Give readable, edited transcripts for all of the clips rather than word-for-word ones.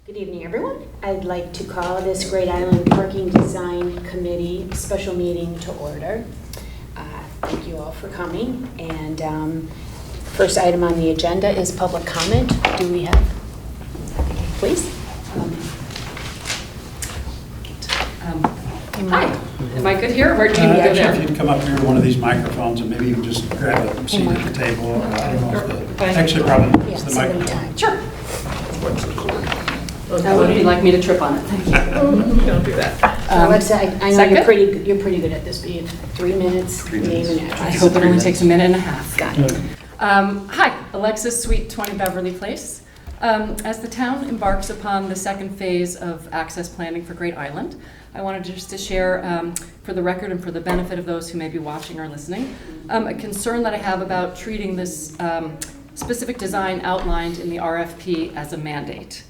Good evening, everyone. I'd like to call this Great Island Parking Design Committee special meeting to order. Thank you all for coming. And first item on the agenda is public comment. Do we have, please? Hi, am I good here? Where do you go Actually, there? if you'd come up here to one of these microphones and maybe you can just grab a seat at the table. I don't know if actually, probably it's the microphone. Sure. Would you like me to trip on it? Thank you. Don't do that. Alexa, I know second? you're pretty good at this. Be 3 minutes, name and address. I hope it only takes a minute and a half. Got it. Hi, Alexis, Suite 20 Beverly Place. As the town embarks upon the second phase of access planning for Great Island, I wanted just to share, for the record and for the benefit of those who may be watching or listening, a concern that I have about treating this specific design outlined in the RFP as a mandate.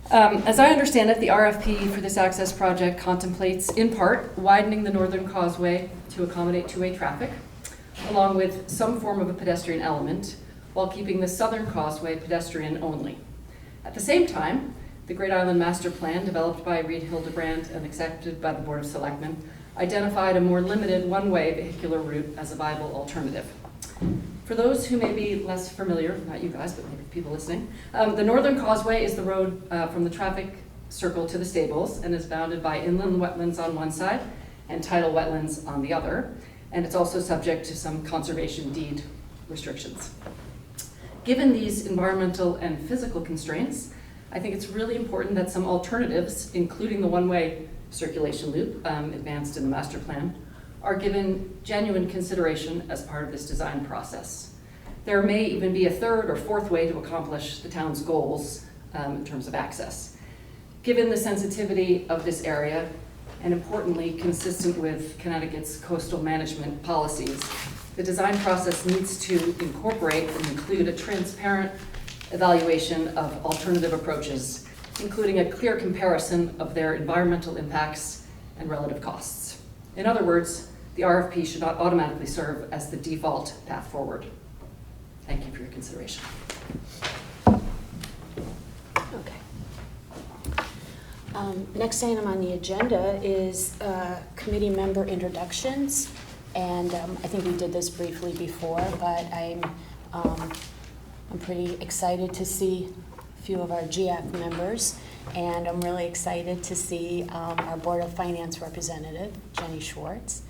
As I understand it, the RFP for this access project contemplates, in part, widening the northern causeway to accommodate two-way traffic, along with some form of a pedestrian element, while keeping the southern causeway pedestrian only. At the same time, the Great Island Master Plan, developed by Reed Hildebrand and accepted by the Board of Selectmen, identified a more limited one-way vehicular route as a viable alternative. For those who may be less familiar, not you guys, but maybe people listening, the Northern Causeway is the road from the traffic circle to the stables and is bounded by inland wetlands on one side and tidal wetlands on the other, and it's also subject to some conservation deed restrictions. Given these environmental and physical constraints, I think it's really important that some alternatives, including the one-way circulation loop advanced in the master plan, are given genuine consideration as part of this design process. There may even be a third or fourth way to accomplish the town's goals in terms of access. Given the sensitivity of this area, and importantly, consistent with Connecticut's coastal management policies, the design process needs to incorporate and include a transparent evaluation of alternative approaches, including a clear comparison of their environmental impacts and relative costs. In other words, the RFP should not automatically serve as the default path forward. Thank you for your consideration. Okay. Next item on the agenda is committee member introductions. And I think we did this briefly before, but I'm pretty excited to see a few of our GAC members, and I'm really excited to see our Board of Finance representative, Jenny Schwartz.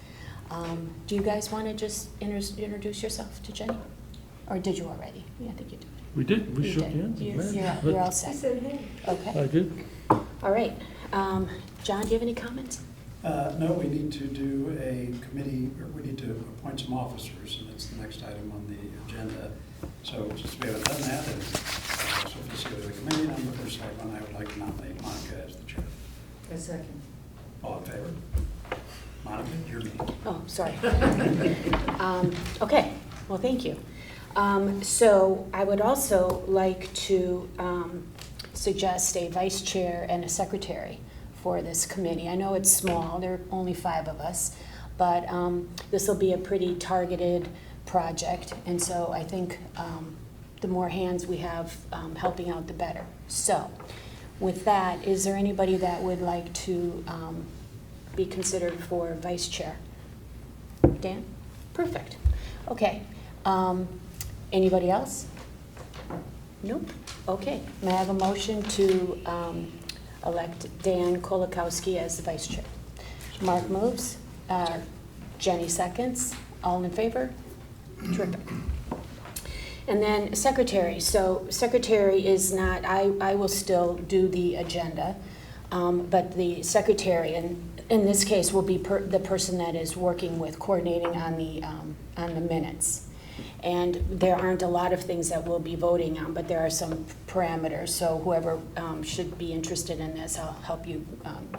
Do you guys want to just introduce yourself to Jenny? Or did you already? Yeah, I think you did. We did. We shook did. hands. You're all set. Okay. I did. All right. John, do you have any comments? No, we need to do a committee, or we need to appoint some officers, and that's the next item on the agenda. So since we haven't done that, and so if you see the committee, and I'm the first one, I would like to nominate Monica as the chair. A second. All in favor? Monica, your meeting. Oh, sorry. Okay, well, thank you. So I would also like to suggest a vice chair and a secretary for this committee. I know it's small, there are only 5 of us, but this will be a pretty targeted project, and so I think the more hands we have helping out, the better. So with that, is there anybody that would like to be considered for vice chair? Dan? Perfect. Okay. Anybody else? Nope. Okay. May I have a motion to elect Dan Kolakowski as the vice chair? Mark moves. Jenny seconds. All in favor? Terrific. And then secretary. So secretary is not, I will still do the agenda, but the secretary, in this case, will be the person that is working with coordinating on the minutes. And there aren't a lot of things that we'll be voting on, but there are some parameters. So whoever should be interested in this, I'll help you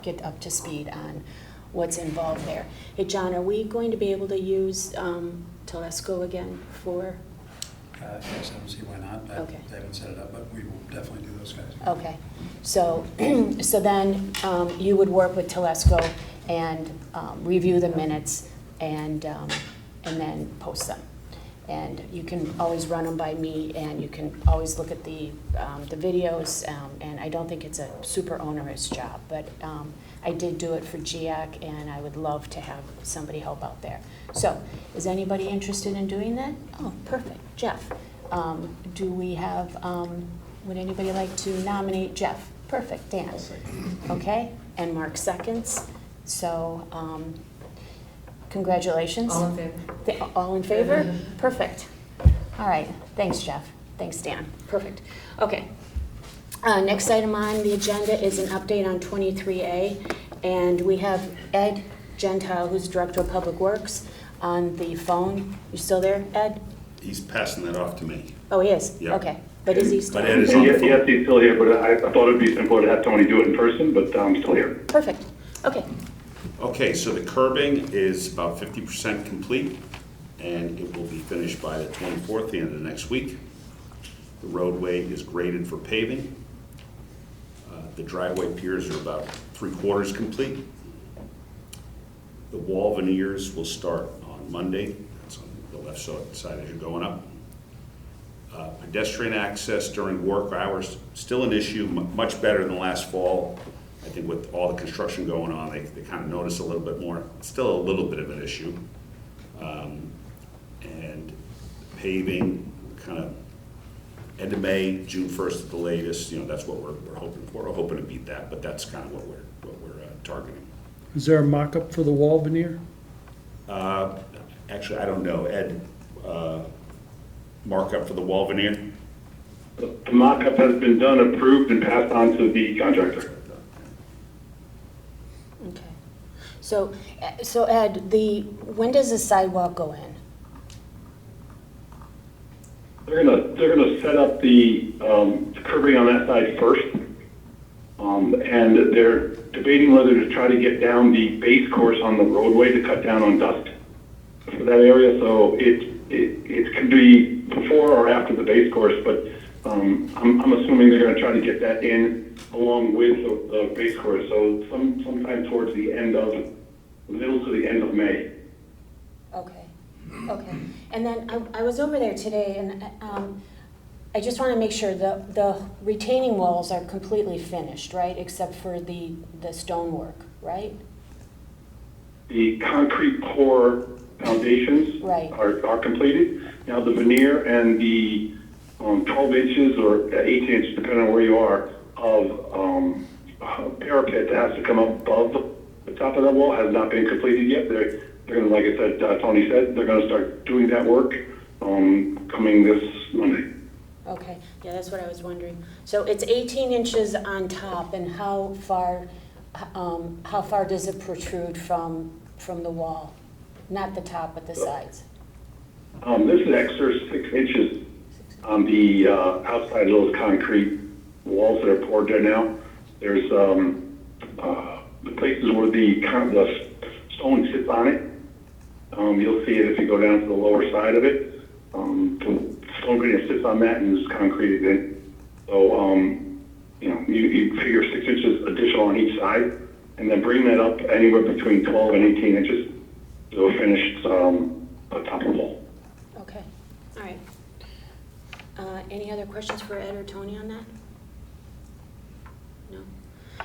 get up to speed on what's involved there. Hey, John, are we going to be able to use Telesco again for? Yes, I don't see why not. Okay. They haven't set it up, but we will definitely do those guys. Okay. So, so then you would work with Telesco and review the minutes and then post them. And you can always run them by me, and you can always look at the videos, and I don't think it's a super onerous job, but I did do it for GIAC, and I would love to have somebody help out there. So, is anybody interested in doing that? Oh, perfect, Jeff. Do we have, would anybody like to nominate Jeff? Perfect, Dan. Okay, and Mark seconds. So, congratulations. All in favor? All in favor? Perfect. All right, thanks, Jeff. Thanks, Dan. Perfect. Okay. Next item on the agenda is an update on 23A, and we have Ed Gentile, who's Director of Public Works, on the phone. You still there, Ed? He's passing that off to me. Oh, he is? Yeah. Okay. But is he still? But Ed is on the Yes, phone. he's still here, but I thought it'd be simpler to have Tony do it in person, but I'm still here. Perfect. Okay. Okay, so the curbing is about 50% complete, and it will be finished by the 24th, the end of next week. The roadway is graded for paving. The driveway piers are about 3/4 complete. The wall veneers will start on Monday. That's on the left side as you're going up. Pedestrian access during work hours, still an issue, much better than last fall. I think with all the construction going on, they kind of notice a little bit more. Still a little bit of an issue. And paving, kind of end of May, June 1st at the latest, that's what we're hoping for. We're hoping to beat that, but that's kind of what we're targeting. Is there a mock-up for the wall veneer? Actually, I don't know. Ed, markup for the wall veneer? The mock-up has been done, approved, and passed on to the contractor. Okay. So Ed, when does the sidewalk go in? They're gonna set up the curbing on that side first, and they're debating whether to try to get down the base course on the roadway to cut down on dust for that area. So it could be before or after the base course, but I'm assuming they're gonna try to get that in along with the base course. So sometime towards the middle to the end of May. Okay. And then I was over there today, and I just want to make sure the retaining walls are completely finished, right? Except for the stonework, right? The concrete pour foundations Right. are completed. Now the veneer and the 12 inches or 18 inches, depending on where you are, of parapet that has to come up above the top of that wall has not been completed yet. They're going to, like I said, Tony said, they're going to start doing that work coming this Monday. Okay, yeah, that's what I was wondering. So it's 18 inches on top, and how far does it protrude from the wall? Not the top, but the sides. This is extra 6 inches on the outside of those concrete walls that are poured there now. There's the places where the stone sits on it. You'll see it if you go down to the lower side of it. The stone gradient sits on that and is concreted in. So, you figure 6 inches additional on each side, and then bring that up anywhere between 12 and 18 inches to a finished top of the wall. Okay, all right. Any other questions for Ed or Tony on that? No?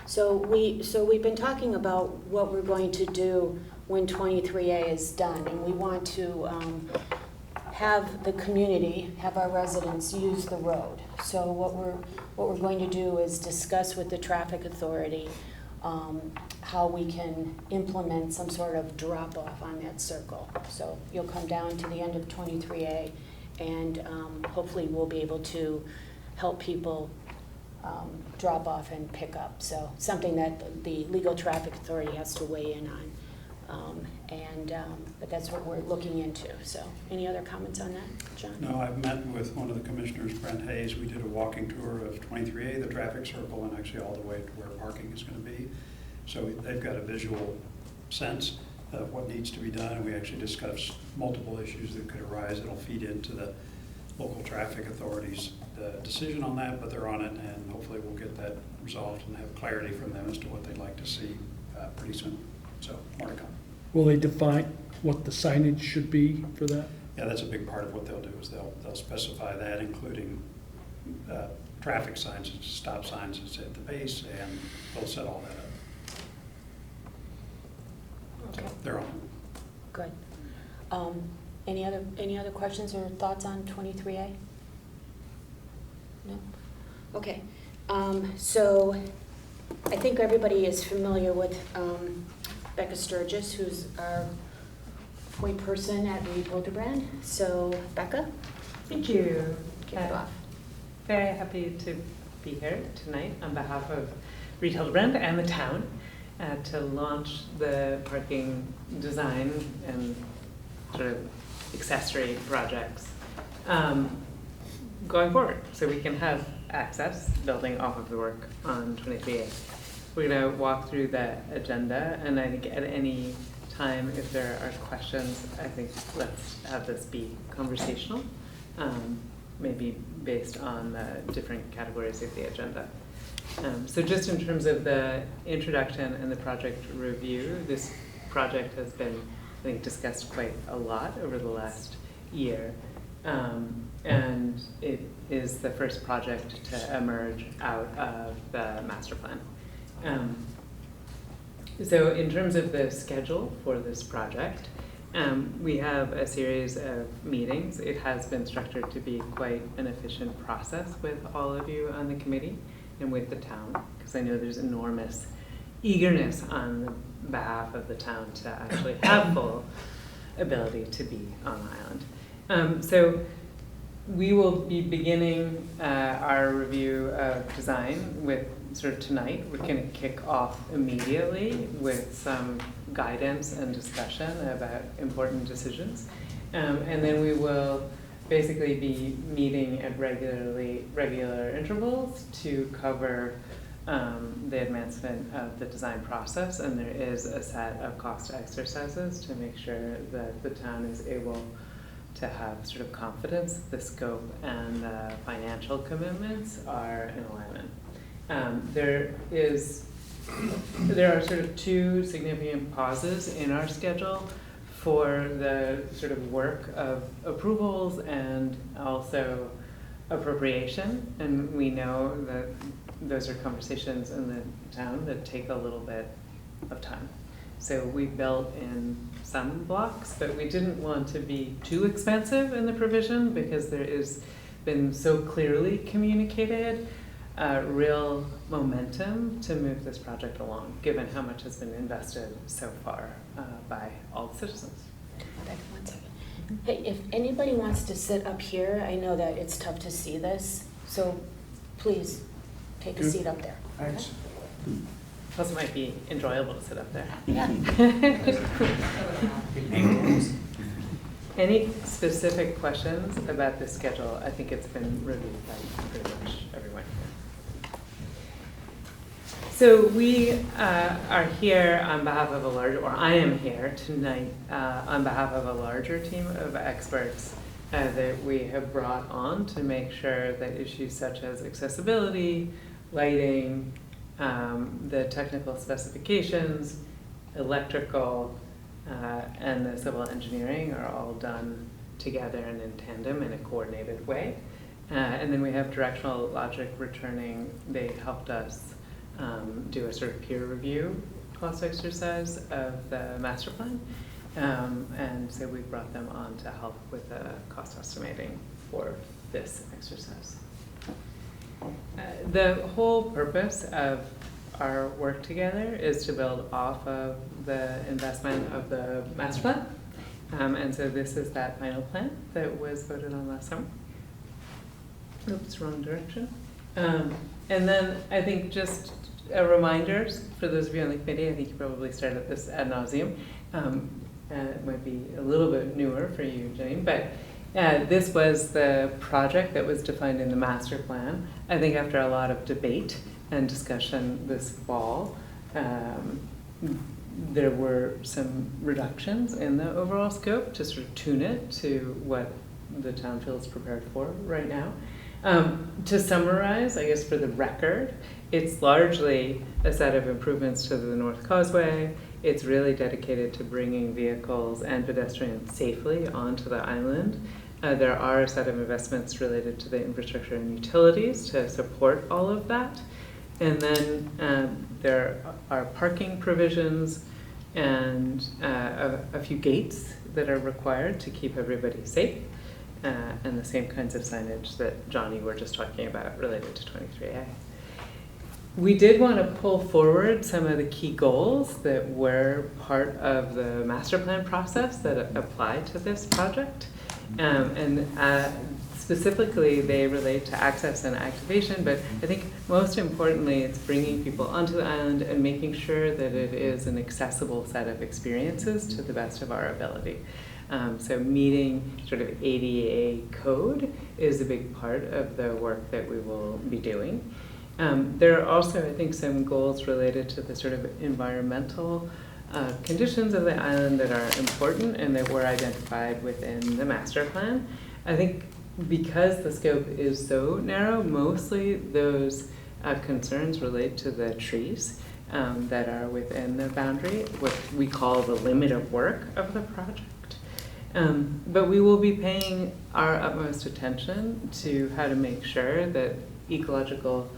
So we've been talking about what we're going to do when 23A is done, and we want to have the community, have our residents use the road. So what we're going to do is discuss with the traffic authority how we can implement some sort of drop-off on that circle. So you'll come down to the end of 23A, and hopefully we'll be able to help people drop off and pick up. So something that the legal traffic authority has to weigh in on. But that's what we're looking into. So any other comments on that, John? No, I've met with one of the commissioners, Brent Hayes. We did a walking tour of 23A, the traffic circle, and actually all the way to where parking is going to be. So they've got a visual sense of what needs to be done, and we actually discussed multiple issues that could arise that'll feed into the local traffic authority's decision on that, but they're on it, and hopefully we'll get that resolved and have clarity from them as to what they'd like to see pretty soon. So more to come. Will they define what the signage should be for that? Yeah, that's a big part of what they'll do, is they'll specify that, including traffic signs, stop signs at the base, and they'll set all that up. Okay. So they're on. Good. Any other questions or thoughts on 23A? No? Okay. So I think everybody is familiar with Becca Sturgis, who's our point person at Reed Hildebrand. So Becca, Thank you. kick it off. Very happy to be here tonight on behalf of Reed Hildebrand and the town to launch the parking design and sort of accessory projects going forward, so we can have access building off of the work on 23A. We're going to walk through the agenda, and I think at any time, if there are questions, I think let's have this be conversational, maybe based on the different categories of the agenda. So just in terms of the introduction and the project review, this project has been, I think, discussed quite a lot over the last year. And it is the first project to emerge out of the master plan. So in terms of the schedule for this project, we have a series of meetings. It has been structured to be quite an efficient process with all of you on the committee and with the town, because I know there's enormous eagerness on behalf of the town to actually have full ability to be on the island. So we will be beginning our review of design with sort of tonight. We're going to kick off immediately with some guidance and discussion about important decisions. And then we will basically be meeting at regular intervals to cover the advancement of the design process. And there is a set of cost exercises to make sure that the town is able to have sort of confidence the scope and the financial commitments are in alignment. There are sort of two significant pauses in our schedule for the sort of work of approvals and also appropriation, and we know that those are conversations in the town that take a little bit of time. So we built in some blocks, but we didn't want to be too expensive in the provision because there is been so clearly communicated real momentum to move this project along, given how much has been invested so far by all the citizens. Rebecca, 1 second. Hey, if anybody wants to sit up here, I know that it's tough to see this, so please take a seat up there. Thanks. Plus, it might be enjoyable to sit up there. Yeah. Any specific questions about this schedule? I think it's been reviewed by pretty much everyone here. So we are here on behalf of I am here tonight on behalf of a larger team of experts that we have brought on to make sure that issues such as accessibility, lighting, the technical specifications, electrical, and the civil engineering are all done together and in tandem in a coordinated way. And then we have directional logic returning. They helped us do a sort of peer review cost exercise of the master plan. And so we brought them on to help with the cost estimating for this exercise. The whole purpose of our work together is to build off of the investment of the master plan. And so this is that final plan that was voted on last summer. Oops, wrong direction. And then I think just a reminder for those of you on the committee, I think you probably started this ad nauseum. And it might be a little bit newer for you, Janine, but this was the project that was defined in the master plan. I think after a lot of debate and discussion this fall, there were some reductions in the overall scope to sort of tune it to what the town feels prepared for right now. To summarize, I guess for the record, it's largely a set of improvements to the North Causeway. It's really dedicated to bringing vehicles and pedestrians safely onto the island. There are a set of investments related to the infrastructure and utilities to support all of that. And then there are parking provisions and a few gates that are required to keep everybody safe, and the same kinds of signage that Johnny were just talking about related to 23A. We did want to pull forward some of the key goals that were part of the master plan process that apply to this project. And specifically, they relate to access and activation, but I think most importantly, it's bringing people onto the island and making sure that it is an accessible set of experiences to the best of our ability. So meeting sort of ADA code is a big part of the work that we will be doing. There are also, I think, some goals related to the sort of environmental conditions of the island that are important and that were identified within the master plan. I think because the scope is so narrow, mostly those concerns relate to the trees that are within the boundary, what we call the limit of work of the project. But we will be paying our utmost attention to how to make sure that ecological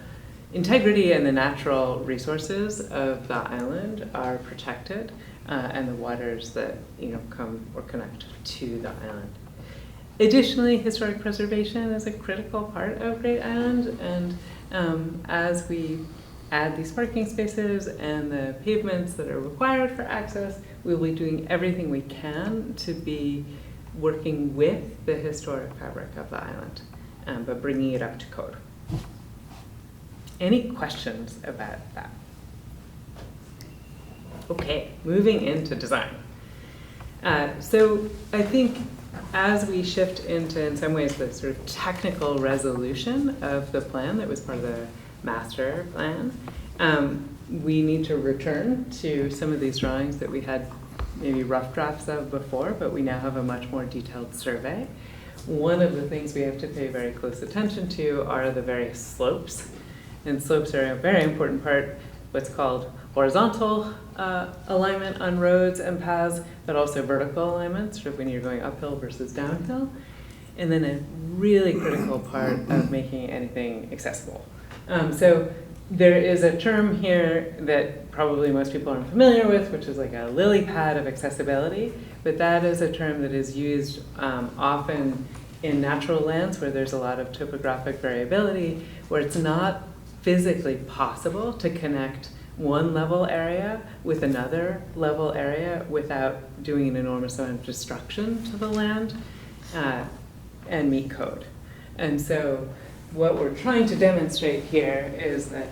integrity and the natural resources of the island are protected, and the waters that come or connect to the island. Additionally, historic preservation is a critical part of Great Island, and as we add these parking spaces and the pavements that are required for access, we will be doing everything we can to be working with the historic fabric of the island, but bringing it up to code. Any questions about that? Okay, moving into design. So I think as we shift into, in some ways, the sort of technical resolution of the plan that was part of the master plan, we need to return to some of these drawings that we had maybe rough drafts of before, but we now have a much more detailed survey. One of the things we have to pay very close attention to are the various slopes. And slopes are a very important part, what's called horizontal alignment on roads and paths, but also vertical alignment, sort of when you're going uphill versus downhill. And then a really critical part of making anything accessible. So there is a term here that probably most people aren't familiar with, which is like a lily pad of accessibility, but that is a term that is used often in natural lands where there's a lot of topographic variability, where it's not physically possible to connect one level area with another level area without doing an enormous amount of destruction to the land and meet code. And so what we're trying to demonstrate here is that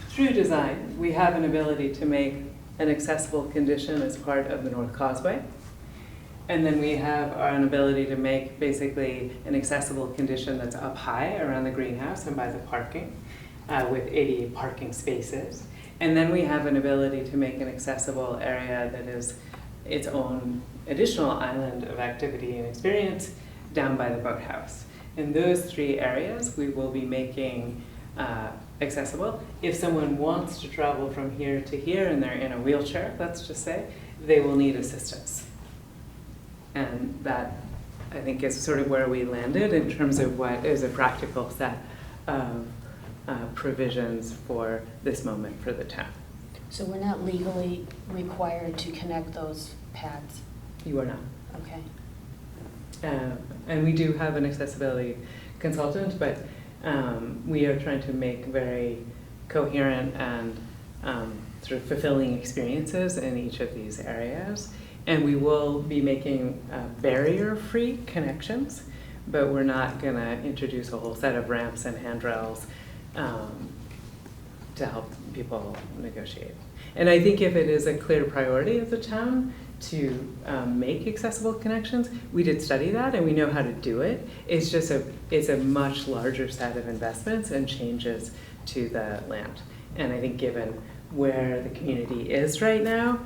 through design, we have an ability to make an accessible condition as part of the North Causeway. And then we have an ability to make basically an accessible condition that's up high around the greenhouse and by the parking with 80 parking spaces. And then we have an ability to make an accessible area that is its own additional island of activity and experience down by the boathouse. In those three areas, we will be making accessible. If someone wants to travel from here to here and they're in a wheelchair, let's just say, they will need assistance. And that, I think, is sort of where we landed in terms of what is a practical set of provisions for this moment for the town. So we're not legally required to connect those pads? You are not. Okay. And we do have an accessibility consultant, but we are trying to make very coherent and sort of fulfilling experiences in each of these areas. And we will be making barrier-free connections, but we're not going to introduce a whole set of ramps and handrails to help people negotiate. And I think if it is a clear priority of the town to make accessible connections, we did study that and we know how to do it. It's just it's a much larger set of investments and changes to the land. And I think given where the community is right now,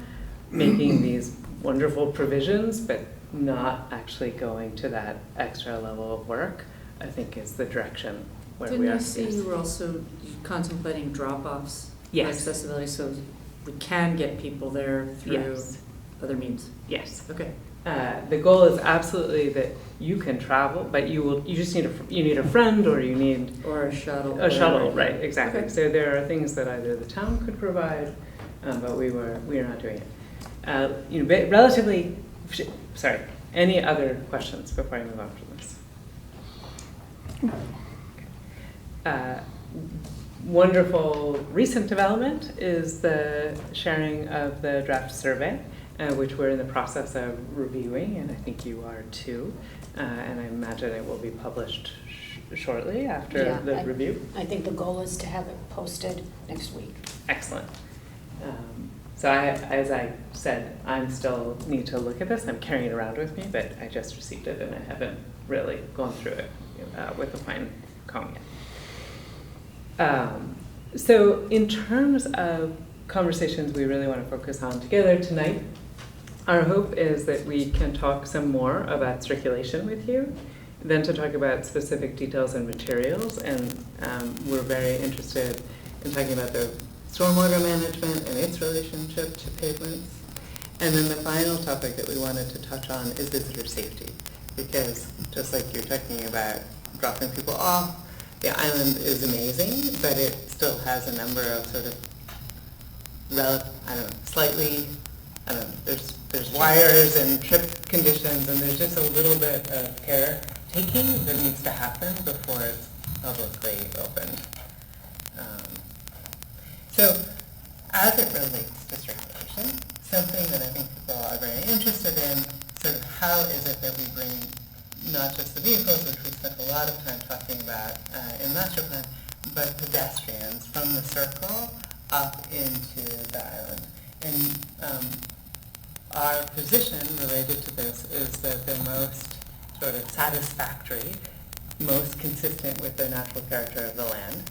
making these wonderful provisions, but not actually going to that extra level of work, I think is the direction where we are. Didn't I see you were also contemplating drop-offs? Yes. For accessibility, so we can get people there through Yes. other means. Yes. Okay. The goal is absolutely that you can travel, but you just need a friend, or you need Or a shuttle. a shuttle, whatever. right? Exactly. Okay. So there are things that either the town could provide, but we are not doing it. Relatively. Sorry. Any other questions before I move on from this? Wonderful recent development is the sharing of the draft survey, which we're in the process of reviewing, and I think you are too. And I imagine it will be published shortly after Yeah, the review. I think the goal is to have it posted next week. Excellent. So as I said, I still need to look at this. I'm carrying it around with me, but I just received it and I haven't really gone through it with a fine comb yet. So in terms of conversations we really want to focus on together tonight, our hope is that we can talk some more about circulation with you, then to talk about specific details and materials, and we're very interested in talking about the stormwater management and its relationship to pavements. And then the final topic that we wanted to touch on is visitor safety, because just like you're talking about dropping people off, the island is amazing, but it still has a number of sort of there's wires and trip conditions, and there's just a little bit of care taking that needs to happen before it's publicly opened. So as it relates to circulation, something that I think people are very interested in, sort of how is it that we bring not just the vehicles, which we spent a lot of time talking about in master plan, but pedestrians from the circle up into the island. And our position related to this is that the most sort of satisfactory, most consistent with the natural character of the land,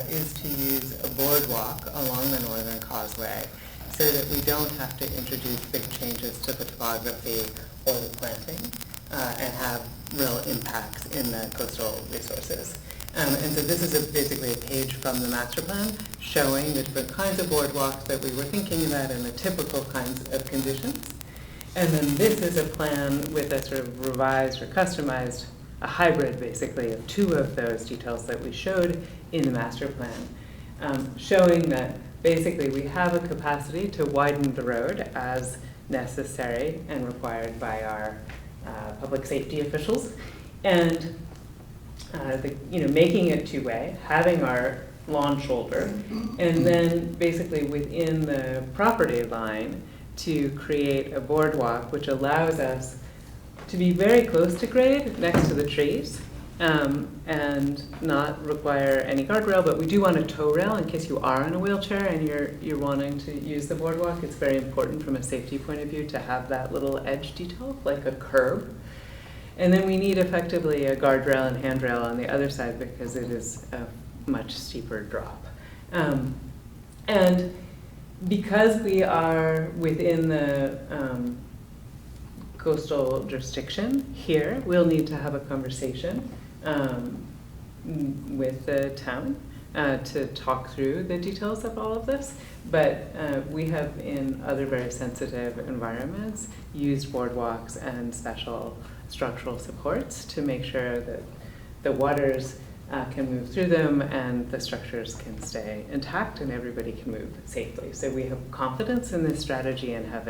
is to use a boardwalk along the northern causeway so that we don't have to introduce big changes to the topography or the planting and have real impacts in the coastal resources. And so this is basically a page from the master plan showing the different kinds of boardwalks that we were thinking about and the typical kinds of conditions. And then this is a plan with a sort of revised or customized, a hybrid basically of two of those details that we showed in the master plan, showing that basically we have a capacity to widen the road as necessary and required by our public safety officials, and making it two-way, having our lawn shoulder, and then basically within the property line to create a boardwalk which allows us to be very close to grade next to the trees, and not require any guardrail, but we do want a tow rail in case you are in a wheelchair and you're wanting to use the boardwalk. It's very important from a safety point of view to have that little edge detail, like a curb. And then we need effectively a guardrail and handrail on the other side because it is a much steeper drop. And because we are within the coastal jurisdiction here, we'll need to have a conversation with the town to talk through the details of all of this. But we have in other very sensitive environments used boardwalks and special structural supports to make sure that the waters can move through them and the structures can stay intact and everybody can move safely. So we have confidence in this strategy and have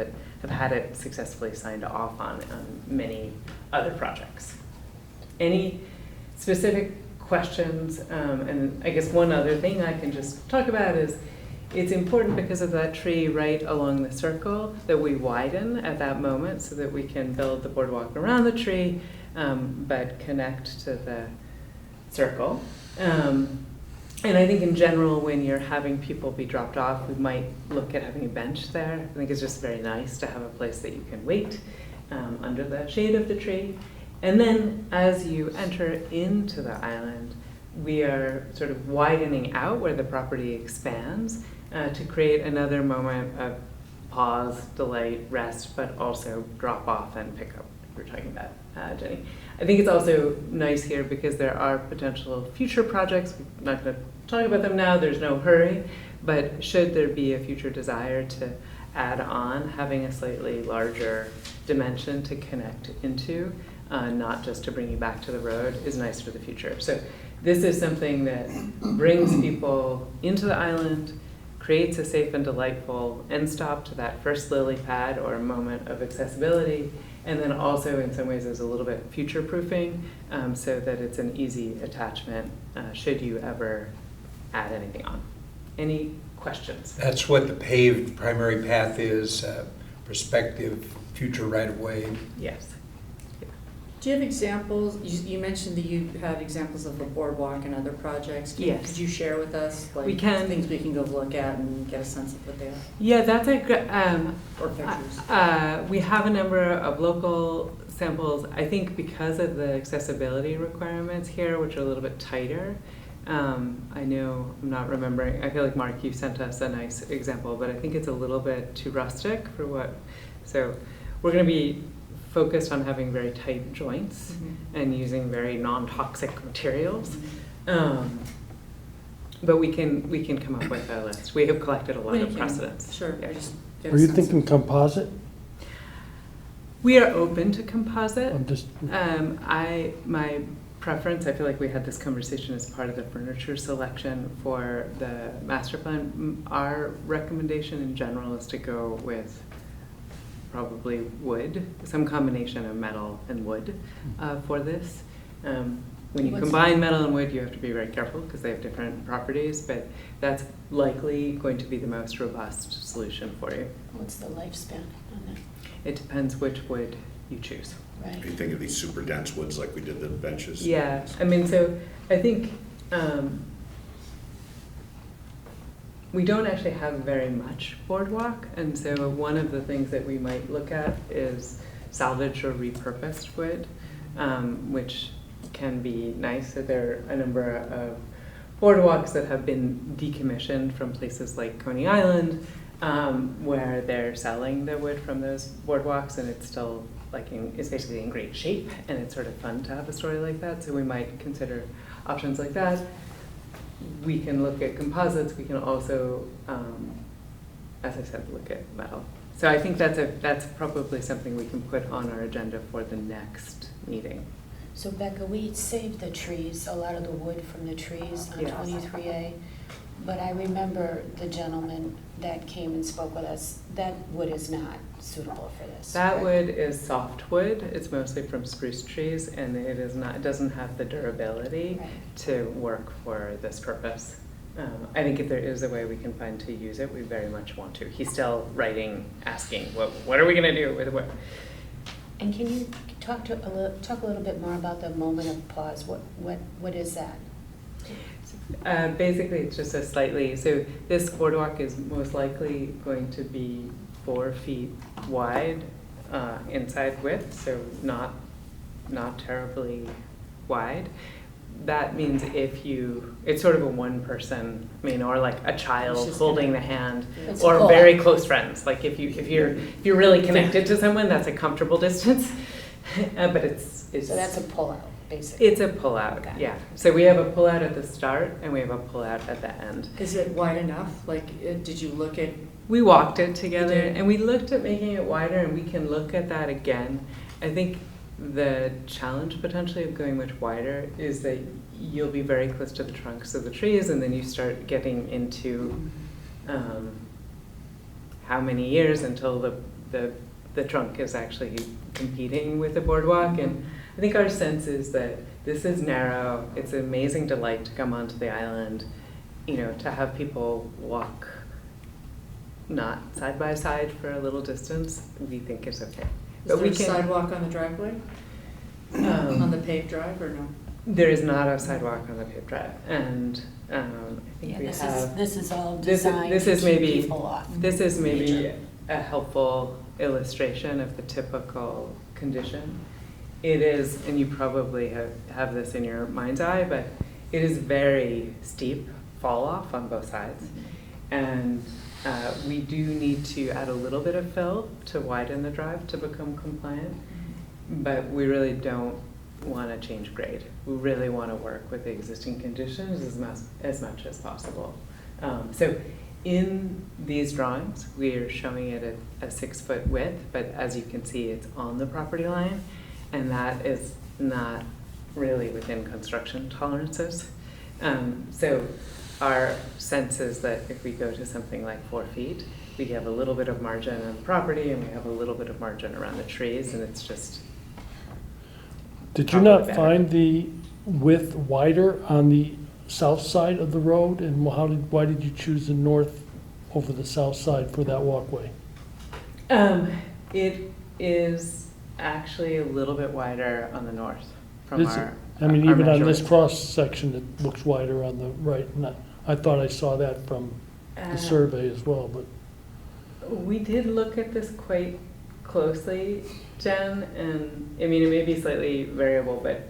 had it successfully signed off on many other projects. Any specific questions? And I guess one other thing I can just talk about is it's important because of that tree right along the circle that we widen at that moment so that we can build the boardwalk around the tree, but connect to the circle. And I think in general, when you're having people be dropped off, we might look at having a bench there. I think it's just very nice to have a place that you can wait under the shade of the tree. And then as you enter into the island, we are sort of widening out where the property expands to create another moment of pause, delight, rest, but also drop off and pick up. We were talking about, Jenny. I think it's also nice here because there are potential future projects. We're not going to talk about them now. There's no hurry. But should there be a future desire to add on, having a slightly larger dimension to connect into, not just to bring you back to the road, is nice for the future. So this is something that brings people into the island, creates a safe and delightful end stop to that first lily pad or moment of accessibility, and then also in some ways is a little bit future-proofing, so that it's an easy attachment should you ever add anything on. Any questions? That's what the paved primary path is, prospective future right-of-way. Yes. Do you have examples? You mentioned that you had examples of the boardwalk and other projects. Yes. Could you share with us, like, We can. things we can go look at and get a sense of what they are? Yeah, that's a Or pictures? we have a number of local samples. I think because of the accessibility requirements here, which are a little bit tighter, I know, I'm not remembering, I feel like Mark, you sent us a nice example, but I think it's a little bit too rustic for what, so we're gonna be focused on having very tight joints and using very non-toxic materials. But we can come up with a list. We have collected a lot When you of can. precedents. Sure, I Yeah. just get a Are you sense thinking of- composite? We are open to composite. I'm just, My preference, I feel like we had this conversation as part of the furniture selection for the master plan. Our recommendation in general is to go with probably wood, some combination of metal and wood for this. When you What's- combine metal and wood, you have to be very careful because they have different properties, but that's likely going to be the most robust solution for you. What's the lifespan on that? It depends which wood you choose. Right. You think of these super dense woods like we did the benches? Yeah, I mean, so I think we don't actually have very much boardwalk, and so one of the things that we might look at is salvaged or repurposed wood, which can be nice. So there are a number of boardwalks that have been decommissioned from places like Coney Island, where they're selling the wood from those boardwalks, and it's still it's basically in great shape, and it's sort of fun to have a story like that. So we might consider options like that. We can look at composites. We can also, as I said, look at metal. So I think that's probably something we can put on our agenda for the next meeting. So Becca, we saved the trees, a lot of the wood from the trees on Yes. 23A. But I remember the gentleman that came and spoke with us, that wood is not suitable for this. That correct? wood is softwood. It's mostly from spruce trees, and it doesn't have the durability Right. to work for this purpose. I think if there is a way we can find to use it, we very much want to. He's still writing, asking, what are we going to do with the wood? And can you talk a little bit more about the moment of pause? What is that? Basically, it's just so this boardwalk is most likely going to be 4 feet wide inside width, so not terribly wide. That means it's sort of a one-person, or like a child just holding the hand, It's a or pull-out. very close friends. Like if you're really connected to someone, that's a comfortable distance. But it's So that's a pullout, basically. it's a pullout, Okay. yeah. So we have a pullout at the start and we have a pullout at the end. Is it wide enough? Like, did you look at, We walked it together You did? and we looked at making it wider, and we can look at that again. I think the challenge potentially of going much wider is that you'll be very close to the trunks of the trees, and then you start getting into how many years until the trunk is actually competing with the boardwalk. And I think our sense is that this is narrow. It's an amazing delight to come onto the island, to have people walk not side by side for a little distance. We think is okay. is there a sidewalk on the driveway? On Um, the paved drive or no? there is not a sidewalk on the paved drive, and I think Yeah, we this have. is all This is- designed this to is keep maybe- people off. This is maybe nature. a helpful illustration of the typical condition. It is, and you probably have this in your mind's eye, but it is very steep fall off on both sides. And we do need to add a little bit of fill to widen the drive to become compliant, but we really don't want to change grade. We really want to work with the existing conditions as much as possible. So In these drawings, we are showing it at a 6-foot width, but as you can see, it's on the property line, and that is not really within construction tolerances. So our sense is that if we go to something like 4 feet, we have a little bit of margin on the property, and we have a little bit of margin around the trees, and it's just. Did you not find the width wider on the south side of the road? And why did you choose the north over the south side for that walkway? It is actually a little bit wider on the north from Is it? our. I mean, our even on this measurements. cross section, it looks wider on the right. I thought I saw that from the survey as well, but We did look at this quite closely, Jen, and I mean, it may be slightly variable, but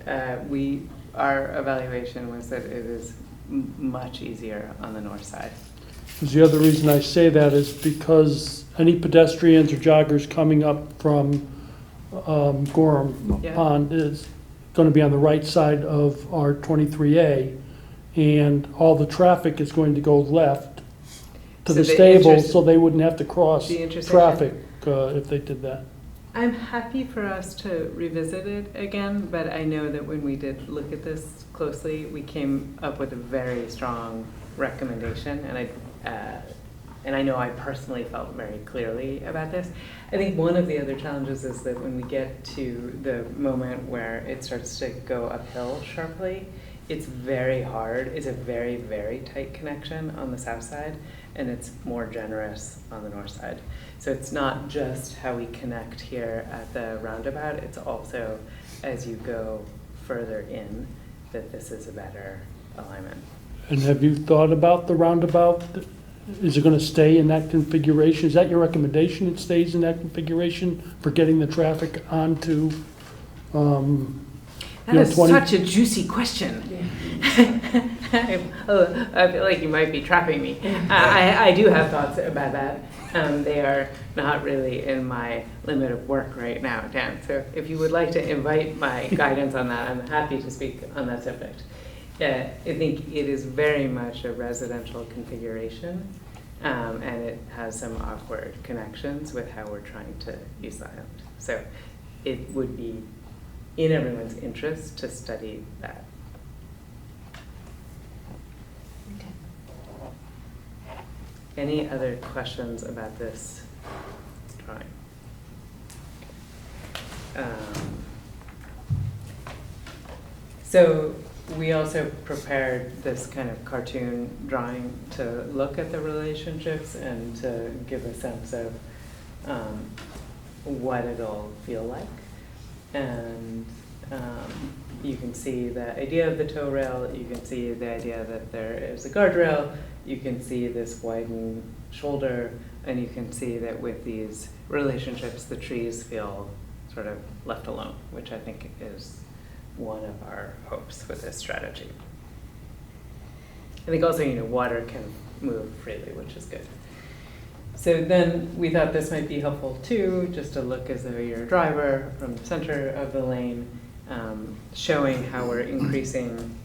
our evaluation was that it is much easier on the north side. 'cause the other reason I say that is because any pedestrians or joggers coming up from Gorham Yeah. Pond is going to be on the right side of our 23A, and all the traffic is going to go left to So the the stable, interest- so they wouldn't have to cross The intersection? traffic if they did that. I'm happy for us to revisit it again, but I know that when we did look at this closely, we came up with a very strong recommendation, and I know I personally felt very clearly about this. I think one of the other challenges is that when we get to the moment where it starts to go uphill sharply, it's very hard. It's a very, very tight connection on the south side, and it's more generous on the north side. So it's not just how we connect here at the roundabout, it's also as you go further in that this is a better alignment. And have you thought about the roundabout? Is it going to stay in that configuration? Is that your recommendation, it stays in that configuration for getting the traffic onto, That you know, is 20 such a juicy question. I feel like you might be trapping me. I do have thoughts about that. They are not really in my limit of work right now, Dan. So if you would like to invite my guidance on that, I'm happy to speak on that subject. I think it is very much a residential configuration, and it has some awkward connections with how we're trying to use the island. So it would be in everyone's interest to study that. Any other questions about this drawing? So we also prepared this kind of cartoon drawing to look at the relationships and to give a sense of what it'll feel like. And you can see the idea of the tow rail, you can see the idea that there is a guardrail, you can see this widened shoulder, and you can see that with these relationships, the trees feel sort of left alone, which I think is one of our hopes with this strategy. I think also, water can move freely, which is good. So then we thought this might be helpful too, just to look as though you're a driver from the center of the lane, showing how we're increasing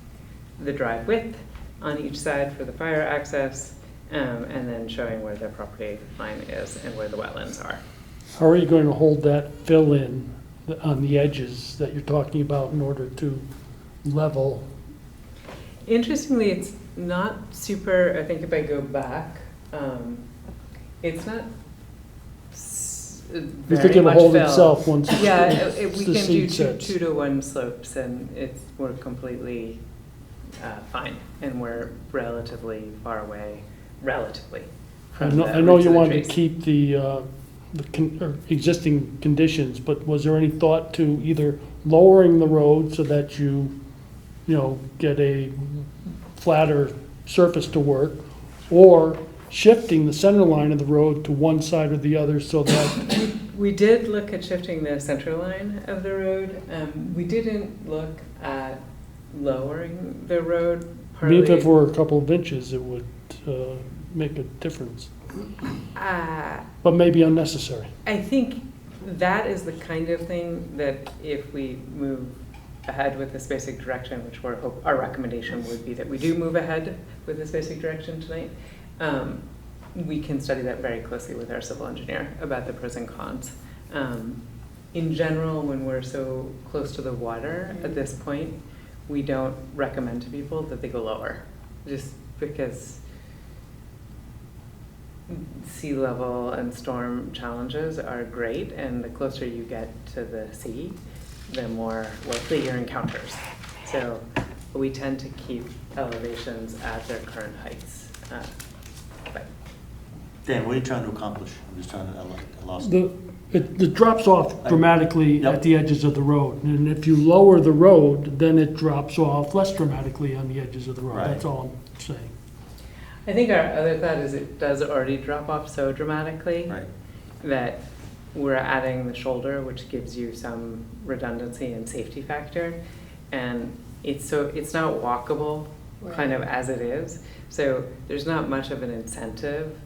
the drive width on each side for the fire access, and then showing where the property line is and where the wetlands are. how are you going to hold that fill in on the edges that you're talking about in order to level? Interestingly, it's not super, I think if I go back, it's not You very think it'll much hold fill. itself once Yeah, we the can do seed sets? 2-to-1 slopes, and we're completely fine, and we're relatively far away, relatively. I from know, the I know roots you of the wanted trees. to keep the existing conditions, but was there any thought to either lowering the road so that you get a flatter surface to work, or shifting the center line of the road to one side or the other so that, We did look at shifting the center line of the road. We didn't look at lowering the road. Partly, even if it were a couple of inches, it would make a difference, but maybe unnecessary. I think that is the kind of thing that if we move ahead with this basic direction, which our recommendation would be that we do move ahead with this basic direction tonight, we can study that very closely with our civil engineer about the pros and cons. In general, when we're so close to the water at this point, we don't recommend to people that they go lower, just because sea level and storm challenges are great, and the closer you get to the sea, the more likely your encounters. So we tend to keep elevations at their current heights. But Dan, what are you trying to accomplish? I'm just trying to, I lost. It drops off dramatically Yep. at the edges of the road. And if you lower the road, then it drops off less dramatically on the edges of the road. Right. That's all I'm saying. I think our other thought is it does already drop off so dramatically Right. that we're adding the shoulder, which gives you some redundancy and safety factor. And it's not walkable kind of as it is. So there's not much of an incentive.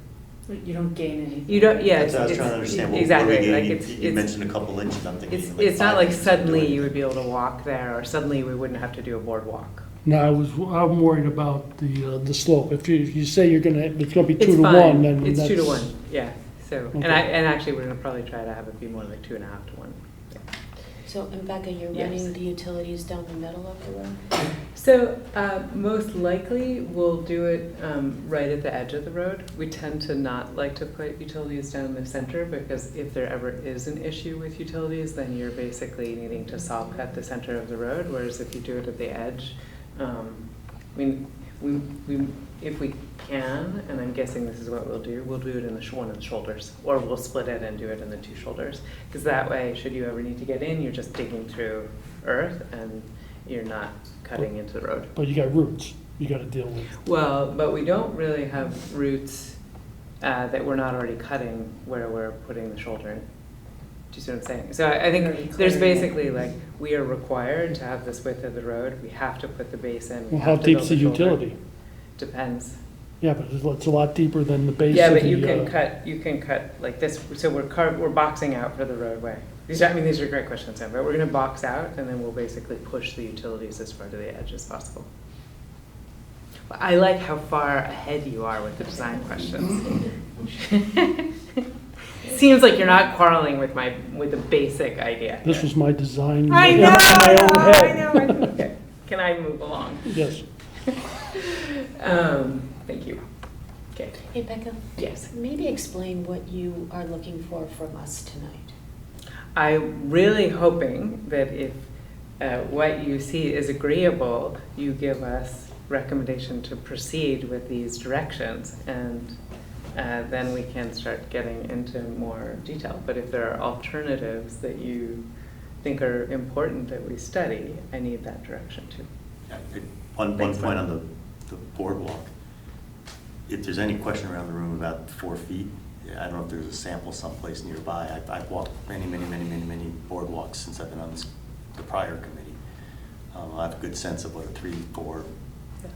You don't gain anything. You don't, yeah. That's what I was trying to understand. What Exactly. are we Like gaining? You mentioned a couple inches, I'm thinking. It's not 5 like inches suddenly doing you it. would be able to walk there, or suddenly we wouldn't have to do a boardwalk. No, I'm worried about the slope. If you say it's gonna be 2 It's to 1, fine. then It's that's. 2 to 1, yeah. So, Okay. and actually, we're gonna probably try to have it be more like 2.5 to 1. Yeah. So, and Becca, you're Yes. running the utilities down the middle of the road? So most likely, we'll do it right at the edge of the road. We tend to not like to put utilities down the center, because if there ever is an issue with utilities, then you're basically needing to saw cut the center of the road, whereas if you do it at the edge, if we can, and I'm guessing this is what we'll do it in one of the shoulders, or we'll split it and do it in the 2 shoulders, because that way, should you ever need to get in, you're just digging through earth and you're not cutting into the road. But you got roots you gotta deal with. Well, but we don't really have roots that we're not already cutting where we're putting the shoulder in. Do you see what I'm saying? So I Already think there's clearing it. basically like, we are required to have this width of the road, we have to put the base in. we Well, how have to build deep's the shoulder. utility? Depends. Yeah, but it's a lot deeper than the base Yeah, of but the. you can cut like this, so we're boxing out for the roadway. These are great questions, Sam, but we're gonna box out, and then we'll basically push the utilities as far to the edge as possible. But I like how far ahead you are with the design questions. Seems like you're not quarreling with the basic idea. This was my design. I in know, my own I head. know. Okay, can I move along? Yes. Thank you. Okay, Hey, Becca, yes. maybe explain what you are looking for from us tonight. I'm really hoping that if what you see is agreeable, you give us recommendation to proceed with these directions, and then we can start getting into more detail. But if there are alternatives that you think are important that we study, I need that direction too. One Thanks, point Mike. on the boardwalk. If there's any question around the room about 4 feet, I don't know if there's a sample someplace nearby. I've walked many boardwalks since I've been on the prior committee. I have a good sense of what a 3, 4,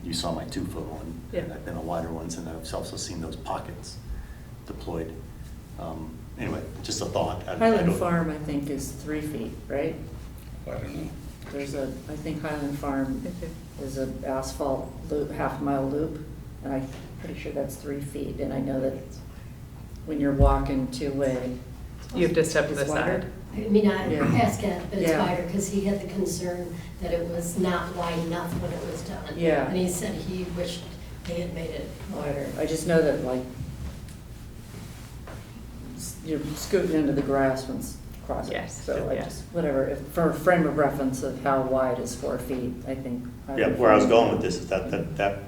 you saw my 2-foot one. Yeah. And I've been on wider ones, and I've also seen those pockets deployed. Anyway, just a thought. I Highland don't- Farm, I think, is 3 feet, right? I don't know. I think Highland Farm is an asphalt loop, half-mile loop, and I'm pretty sure that's 3 feet. And I know that when you're walking two-way, You have to step to the it's wider. side. I mean, I Yeah. asked it, but it's Yeah. wider, because he had the concern that it was not wide enough when it was done. Yeah. And he said he wished they had made it wider. I just know that, like, you're scooting into the grass when it's crossing. Yes, So I yeah. just, whatever, for a frame of reference of how wide is 4 feet, I think. Yeah, where I was going with this is that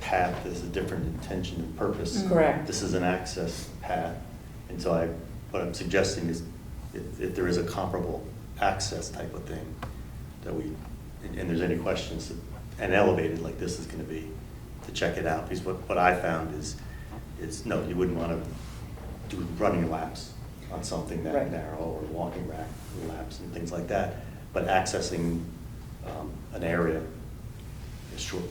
path is a different intention and purpose. Correct. This is an access path, and so what I'm suggesting is if there is a comparable access type of thing, that and there's any questions, and elevated like this is gonna be, to check it out, because what I found is no, you wouldn't wanna do running laps on something that Right. narrow, or walking laps and things like that, but accessing an area, a short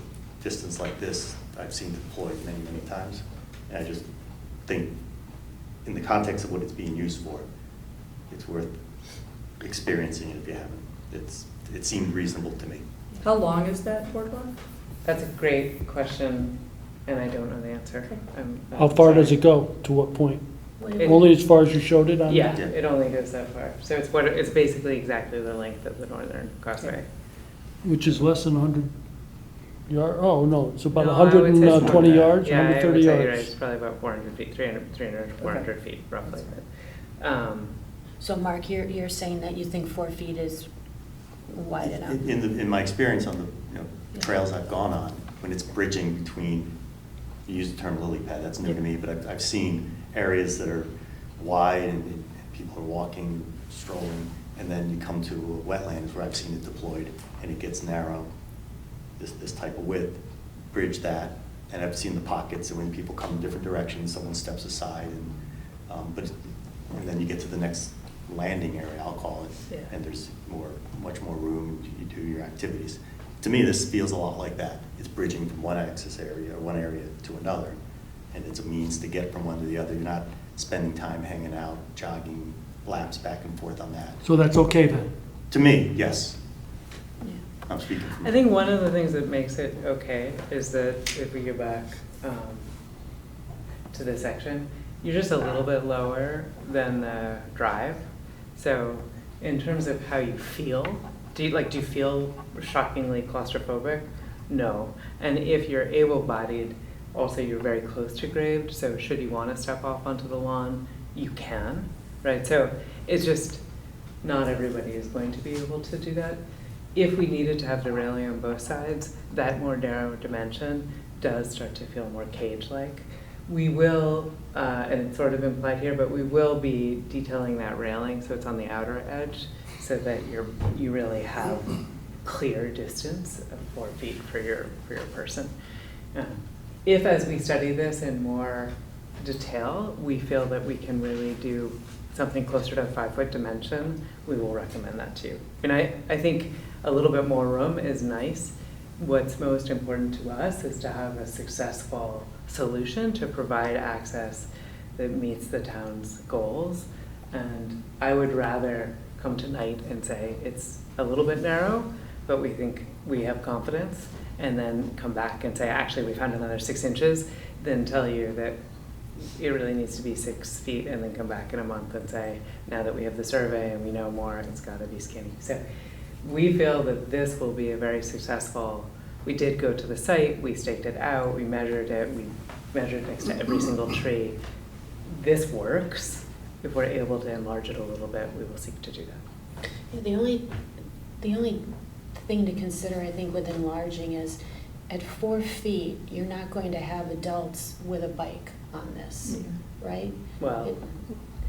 distance like this, I've seen deployed many times, and I just think, in the context of what it's being used for, it's worth experiencing it if you haven't. It seemed reasonable to me. How long is that boardwalk? That's a great question. and I don't know the answer. I'm How far sorry. does it go? To what point? It- Only as far as you showed it on? Yeah, Yeah. it only goes that far. So it's basically exactly the length of the northern causeway. Which is less than 100 yard, oh, no, it's about No, I would say it's more 120 than that. yards, Yeah, I would 130 say you're right. yards. It's probably about 400 feet, 300, 400 feet roughly. So Mark, you're saying that you think 4 feet is wide enough? In my experience on the, trails I've gone on, when it's bridging between, you use the term lily pad, that's new to me, but I've seen areas that are wide and people are walking, strolling, and then you come to wetlands where I've seen it deployed and it gets narrow, this type of width, bridge that, and I've seen the pockets, and when people come in different directions, someone steps aside, and then you get to the next landing area, I'll call it, Yeah. and there's much more room, you do your activities. To me, this feels a lot like that. It's bridging from one access area, or one area to another, and it's a means to get from one to the other. You're not spending time hanging out, jogging, laps back and forth on that. So that's okay then? To me, yes. Yeah. I'm speaking from. I think one of the things that makes it okay is that if we go back to this section, you're just a little bit lower than the drive. So in terms of how you feel, do you feel shockingly claustrophobic? No. And if you're able-bodied, also you're very close to grade, so should you want to step off onto the lawn, you can, right? So it's just, not everybody is going to be able to do that. If we needed to have the railing on both sides, that more narrow dimension does start to feel more cage-like. We will, and it's sort of implied here, but we will be detailing that railing so it's on the outer edge so that you really have clear distance of 4 feet for your person. If as we study this in more detail, we feel that we can really do something closer to a 5-foot dimension, we will recommend that to you. And I think a little bit more room is nice. What's most important to us is to have a successful solution to provide access that meets the town's goals. And I would rather come tonight and say it's a little bit narrow, but we think we have confidence, and then come back and say, actually, we found another 6 inches, then tell you that it really needs to be 6 feet, and then come back in a month and say, now that we have the survey and we know more, it's got to be skinny. So we feel that this will be a very successful, we did go to the site, we staked it out, we measured it next to every single tree. This works. If we're able to enlarge it a little bit, we will seek to do that. Yeah, the only thing to consider, I think, with enlarging is at 4 feet, you're not going to have adults with a bike on this, right? Well,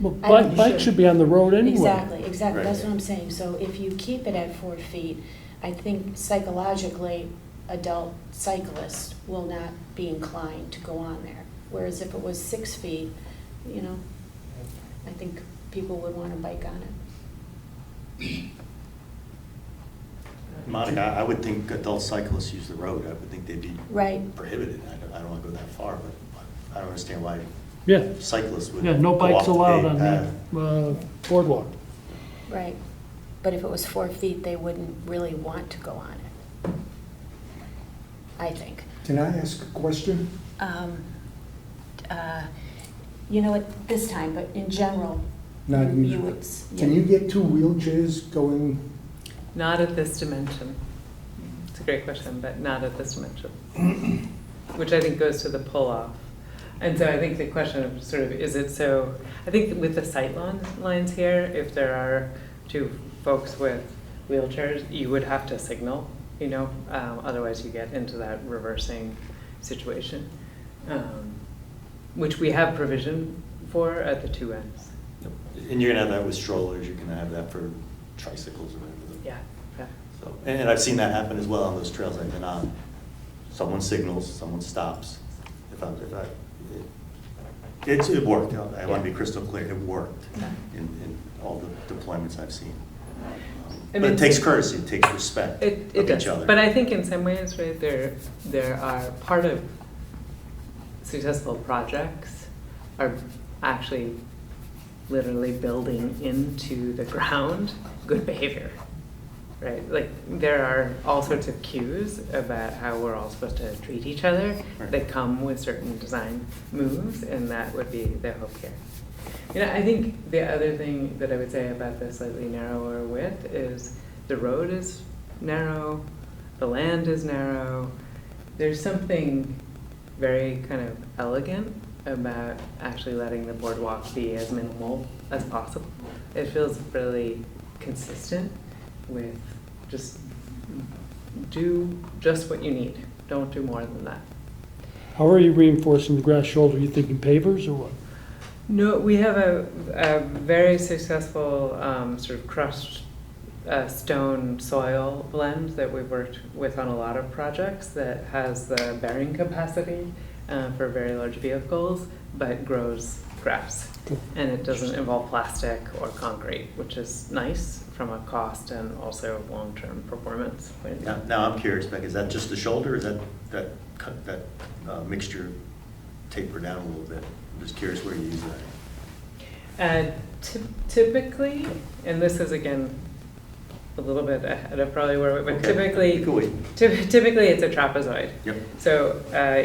Well, I don't- bike should be on the road anyway. Exactly, that's Right. what I'm saying. So if you keep it at 4 feet, I think psychologically, adult cyclists will not be inclined to go on there. Whereas if it was 6 feet, I think people would want to bike on it. Monica, I would think adult cyclists use the road. I would think they'd be Right. prohibited. I don't want to go that far, but I don't understand why Yeah, cyclists would. yeah, no go bikes off the allowed paved on path. the boardwalk. Right. But if it was 4 feet, they wouldn't really want to go on it, I think. Can I ask a question? At this time, but in general, Not you usually. would. Can you get 2 wheelchairs going? not at this dimension. It's a great question, but not at this dimension. Which I think goes to the pull-off. And so I think the question of sort of, is it so, I think with the sight lines here, if there are 2 folks with wheelchairs, you would have to signal, otherwise you get into that reversing situation, which we have provision for at the 2 ends. And you're gonna have that with strollers, you're gonna have that for tricycles or whatever. Yeah. So, and I've seen that happen as well on those trails I've been on. Someone signals, someone stops. It worked. I want to be crystal clear, it worked in all the deployments I've seen. But it takes courtesy, it takes respect It of does. each other. But I think in some ways, right, there are part of successful projects are actually literally building into the ground good behavior. right? Like, there are all sorts of cues about how we're all supposed to treat each other that come with certain design moves, and that would be the hope here. You know, I think the other thing that I would say about the slightly narrower width is the road is narrow, the land is narrow. There's something very kind of elegant about actually letting the boardwalk be as minimal as possible. It feels really consistent with just do just what you need. Don't do more than that. How are you reinforcing the grass shoulder? Are you thinking pavers or what? No, we have a very successful sort of crushed stone soil blend that we've worked with on a lot of projects that has the bearing capacity for very large vehicles, but grows grass. Cool. And it doesn't involve plastic or concrete, which is nice from a cost and also long-term performance point of view. Now I'm curious, Beck, is that just the shoulder, or is that mixture taper down a little bit? I'm just curious where you use that. Typically, and this is again a little bit ahead of probably where, but Okay. typically it's a trapezoid. Yep. So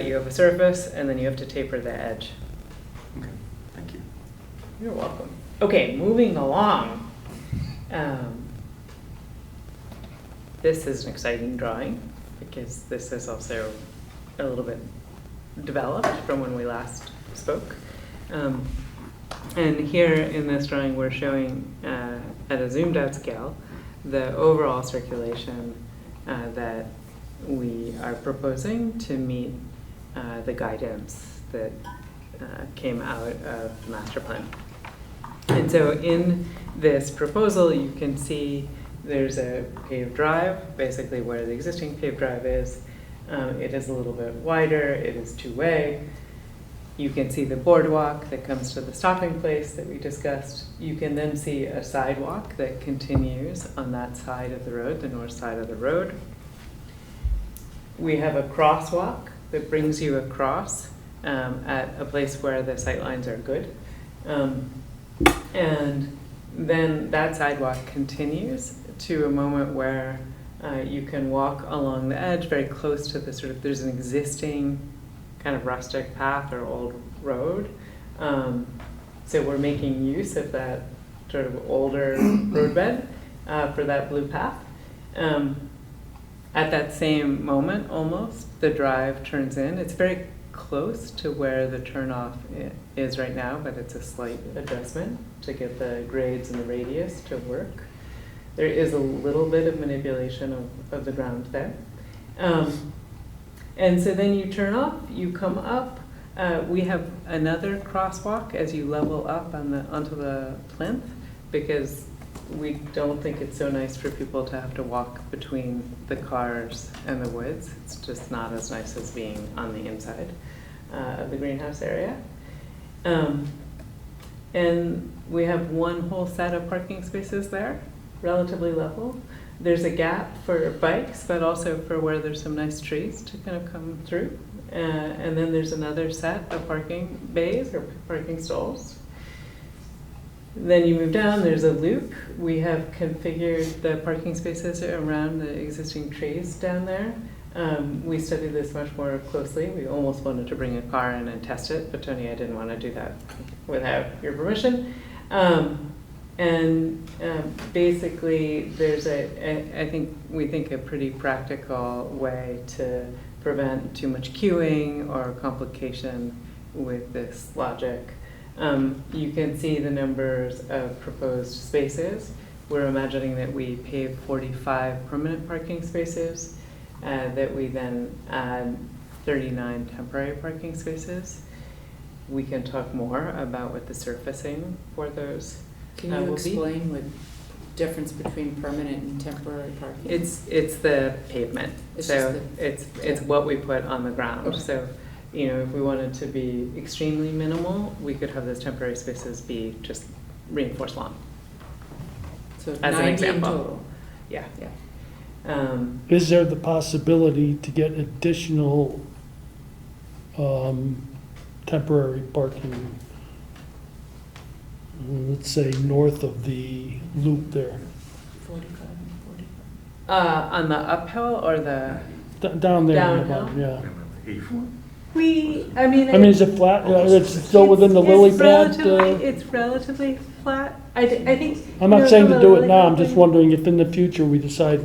you have a surface, and then you have to taper the edge. Okay, thank you. You're welcome. Okay, moving along. This is an exciting drawing because this is also a little bit developed from when we last spoke. And here in this drawing, we're showing at a zoomed out scale the overall circulation that we are proposing to meet the guidance that came out of the master plan. And so in this proposal, you can see there's a paved drive, basically where the existing paved drive is. It is a little bit wider, it is two-way. You can see the boardwalk that comes to the stopping place that we discussed. You can then see a sidewalk that continues on that side of the road, the north side of the road. We have a crosswalk that brings you across at a place where the sightlines are good. And then that sidewalk continues to a moment where you can walk along the edge very close to the sort of, there's an existing kind of rustic path or old road. So we're making use of that sort of older roadbed for that blue path. At that same moment, almost, the drive turns in. It's very close to where the turnoff is right now, but it's a slight adjustment to get the grades and the radius to work. There is a little bit of manipulation of the ground there. And so then you turn off, you come up. We have another crosswalk as you level up onto the plinth, because we don't think it's so nice for people to have to walk between the cars and the woods. It's just not as nice as being on the inside of the greenhouse area. And we have one whole set of parking spaces there, relatively level. There's a gap for bikes, but also for where there's some nice trees to kind of come through. And then there's another set of parking bays or parking stalls. Then you move down, there's a loop. We have configured the parking spaces around the existing trees down there. We studied this much more closely. We almost wanted to bring a car in and test it, but Tony, I didn't want to do that without your permission. Basically, there's we think a pretty practical way to prevent too much queuing or complication with this logic. You can see the numbers of proposed spaces. We're imagining that we pave 45 permanent parking spaces, that we then add 39 temporary parking spaces. We can talk more about what the surfacing for those Can you explain what difference between permanent and temporary parking? It's the pavement. It's It's what we put on the ground. Okay. So, you know, if we wanted to be extremely minimal, we could have those temporary spaces be just reinforced lawn. So as an 90 in example. total. Yeah. Yeah. Is there the possibility to get additional temporary parking, let's say north of the loop there? 45 and 45. On the uphill or the, Down there in the Downhill? bottom, yeah. I mean. I mean, is it flat? It's still within the lily pad? It's relatively flat. I think. I'm not saying to do it now, I'm just wondering if in the future we decide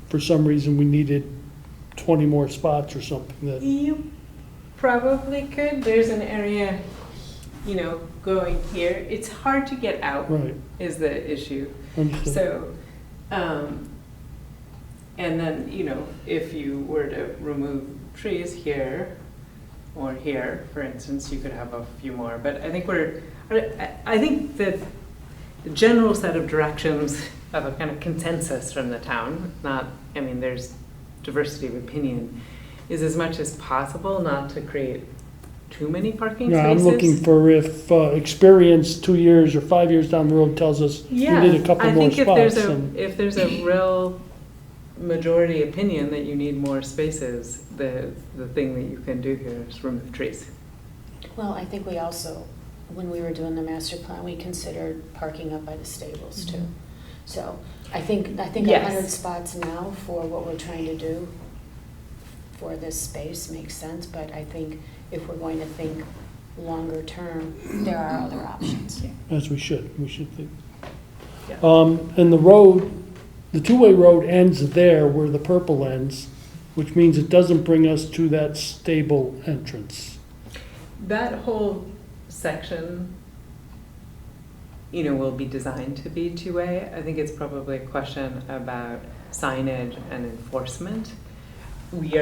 for some reason we needed 20 more spots or something that, You probably could. There's an area, going here. It's hard to get out right, is the issue. understood. So, and then, if you were to remove trees here or here, for instance, you could have a few more. But I think I think that the general set of directions of a kind of consensus from the town, there's diversity of opinion, is as much as possible not to create too many parking Yeah, I'm spaces. looking for if experience 2 years or 5 years down the road tells us we need a couple more spots. I think and- if there's a real majority opinion that you need more spaces, the thing that you can do here is remove trees. Well, I think we also, when we were doing the master plan, we considered parking up by the stables too. So I think Yes. 100 spots now for what we're trying to do for this space makes sense, but I think if we're going to think longer term, there are other options. As we should think. Yeah. And the road, the two-way road ends there where the purple ends, which means it doesn't bring us to that stable entrance. That whole section, will be designed to be two-way. I think it's probably a question about signage and enforcement. We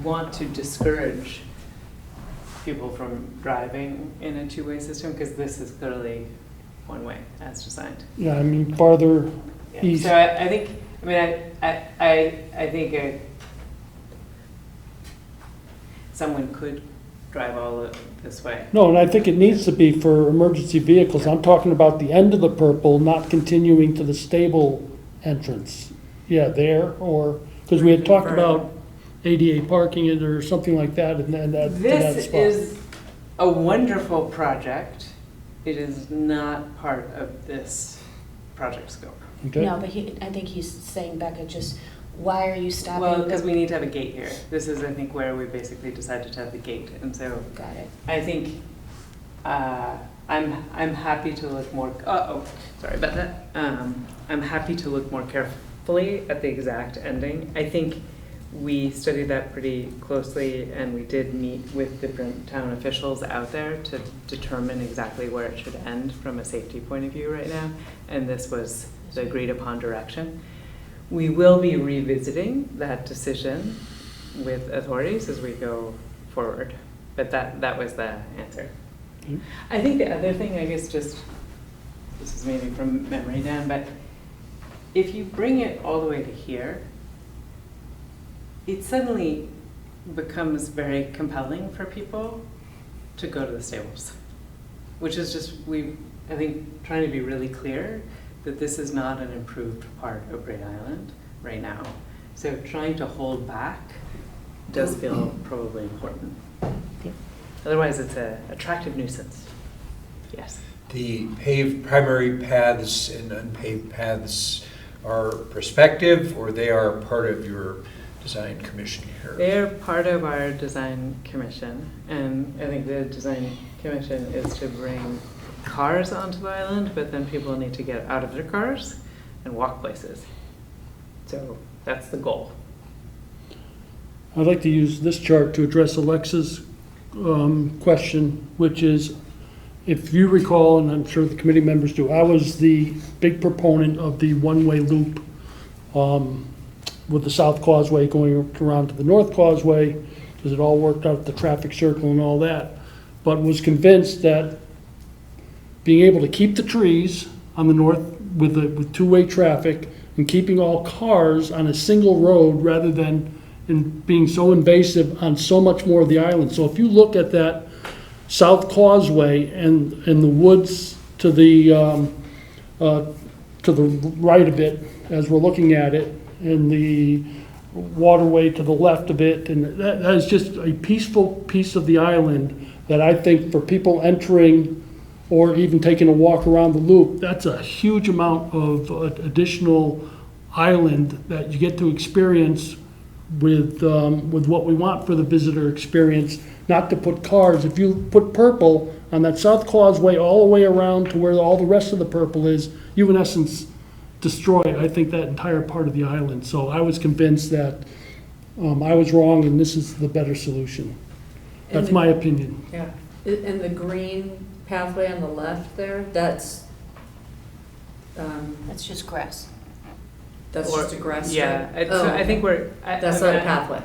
want to discourage people from driving in a two-way system because this is clearly one way as designed. Yeah, I mean, farther Yeah. east. So I think, I think someone could drive all of this way. No, and I think it needs to be for emergency vehicles. I'm talking about the end of the purple, not continuing to the stable entrance. Yeah, there, or, because we had talked about ADA parking it or something like that, and then that, to that This spot. is a wonderful project. It is not part of this project scope. Okay? No, but I think he's saying, Becca, just, why are you stopping? Well, because we need to have a gate here. This is, I think, where we basically decided to have the gate, and so Got it. I think I'm happy to look more. Sorry about that. I'm happy to look more carefully at the exact ending. I think we studied that pretty closely, and we did meet with different town officials out there to determine exactly where it should end from a safety point of view right now. And this was the agreed upon direction. We will be revisiting that decision with authorities as we go forward, but that was the answer. Okay. I think the other thing, I guess, just, this is maybe from memory, Dan, but if you bring it all the way to here, it suddenly becomes very compelling for people to go to the stables, which is just, I think, trying to be really clear that this is not an improved part of Great Island right now. So trying to hold back does feel probably important. Otherwise, it's an attractive nuisance. Yes. The paved primary paths and unpaved paths are prospective, or they are part of your design commission here? They're part of our design commission, and I think the design commission is to bring cars onto the island, but then people need to get out of their cars and walk places. So that's the goal. I'd like to use this chart to address Alexa's question, which is, if you recall, and I'm sure the committee members do, I was the big proponent of the one-way loop with the South Causeway going around to the North Causeway, because it all worked out the traffic circle and all that, but was convinced that being able to keep the trees on the north with two-way traffic and keeping all cars on a single road rather than being so invasive on so much more of the island. So if you look at that South Causeway and the woods to the right of it, as we're looking at it, and the waterway to the left of it, and that is just a peaceful piece of the island that I think for people entering or even taking a walk around the loop, that's a huge amount of additional island that you get to experience with what we want for the visitor experience, not to put cars. If you put purple on that South Causeway all the way around to where all the rest of the purple is, you in essence destroy, I think, that entire part of the island. So I was convinced that I was wrong and this is the better solution. That's my opinion. Yeah, and the green pathway on the left there, that's That's just grass. just a grass strip? Yeah, Oh, I think we're. That's not a pathway.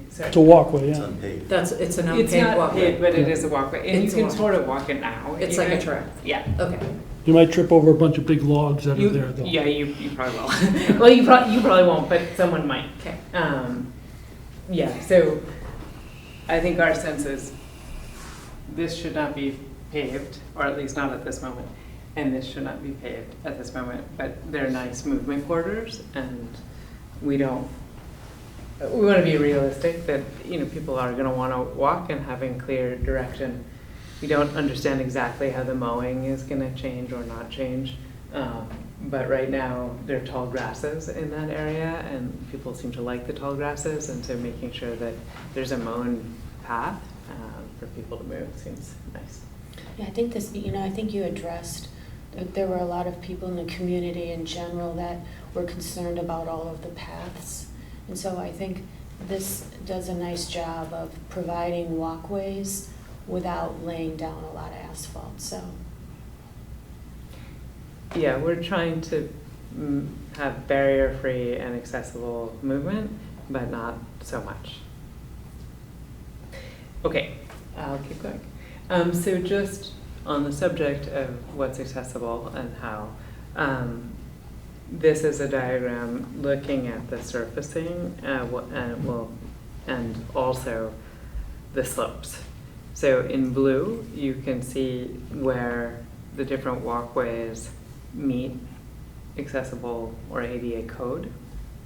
It's a walkway, It's yeah. unpaved. It's an It's unpaved not walkway. paved, but it is a walkway, and you It's a can walkway. sort of walk it now. It's like a even. trail. Yeah. Okay. You might trip over a bunch of big logs that are You, there, though. yeah, you probably will. Well, you probably won't, but someone might. Okay. Yeah, so I think our sense is this should not be paved, or at least not at this moment, and this should not be paved at this moment, but they're nice movement corridors, and we want to be realistic that, people are going to want to walk and having clear direction. We don't understand exactly how the mowing is going to change or not change. But right now, there are tall grasses in that area, and people seem to like the tall grasses, and so making sure that there's a mown path for people to move seems nice. Yeah, I think this, I think you addressed, that there were a lot of people in the community in general that were concerned about all of the paths. And so I think this does a nice job of providing walkways without laying down a lot of asphalt, so. Yeah, we're trying to have barrier-free and accessible movement, but not so much. Okay, I'll keep going. So just on the subject of what's accessible and how, this is a diagram looking at the surfacing and also the slopes. So in blue, you can see where the different walkways meet accessible or ADA code,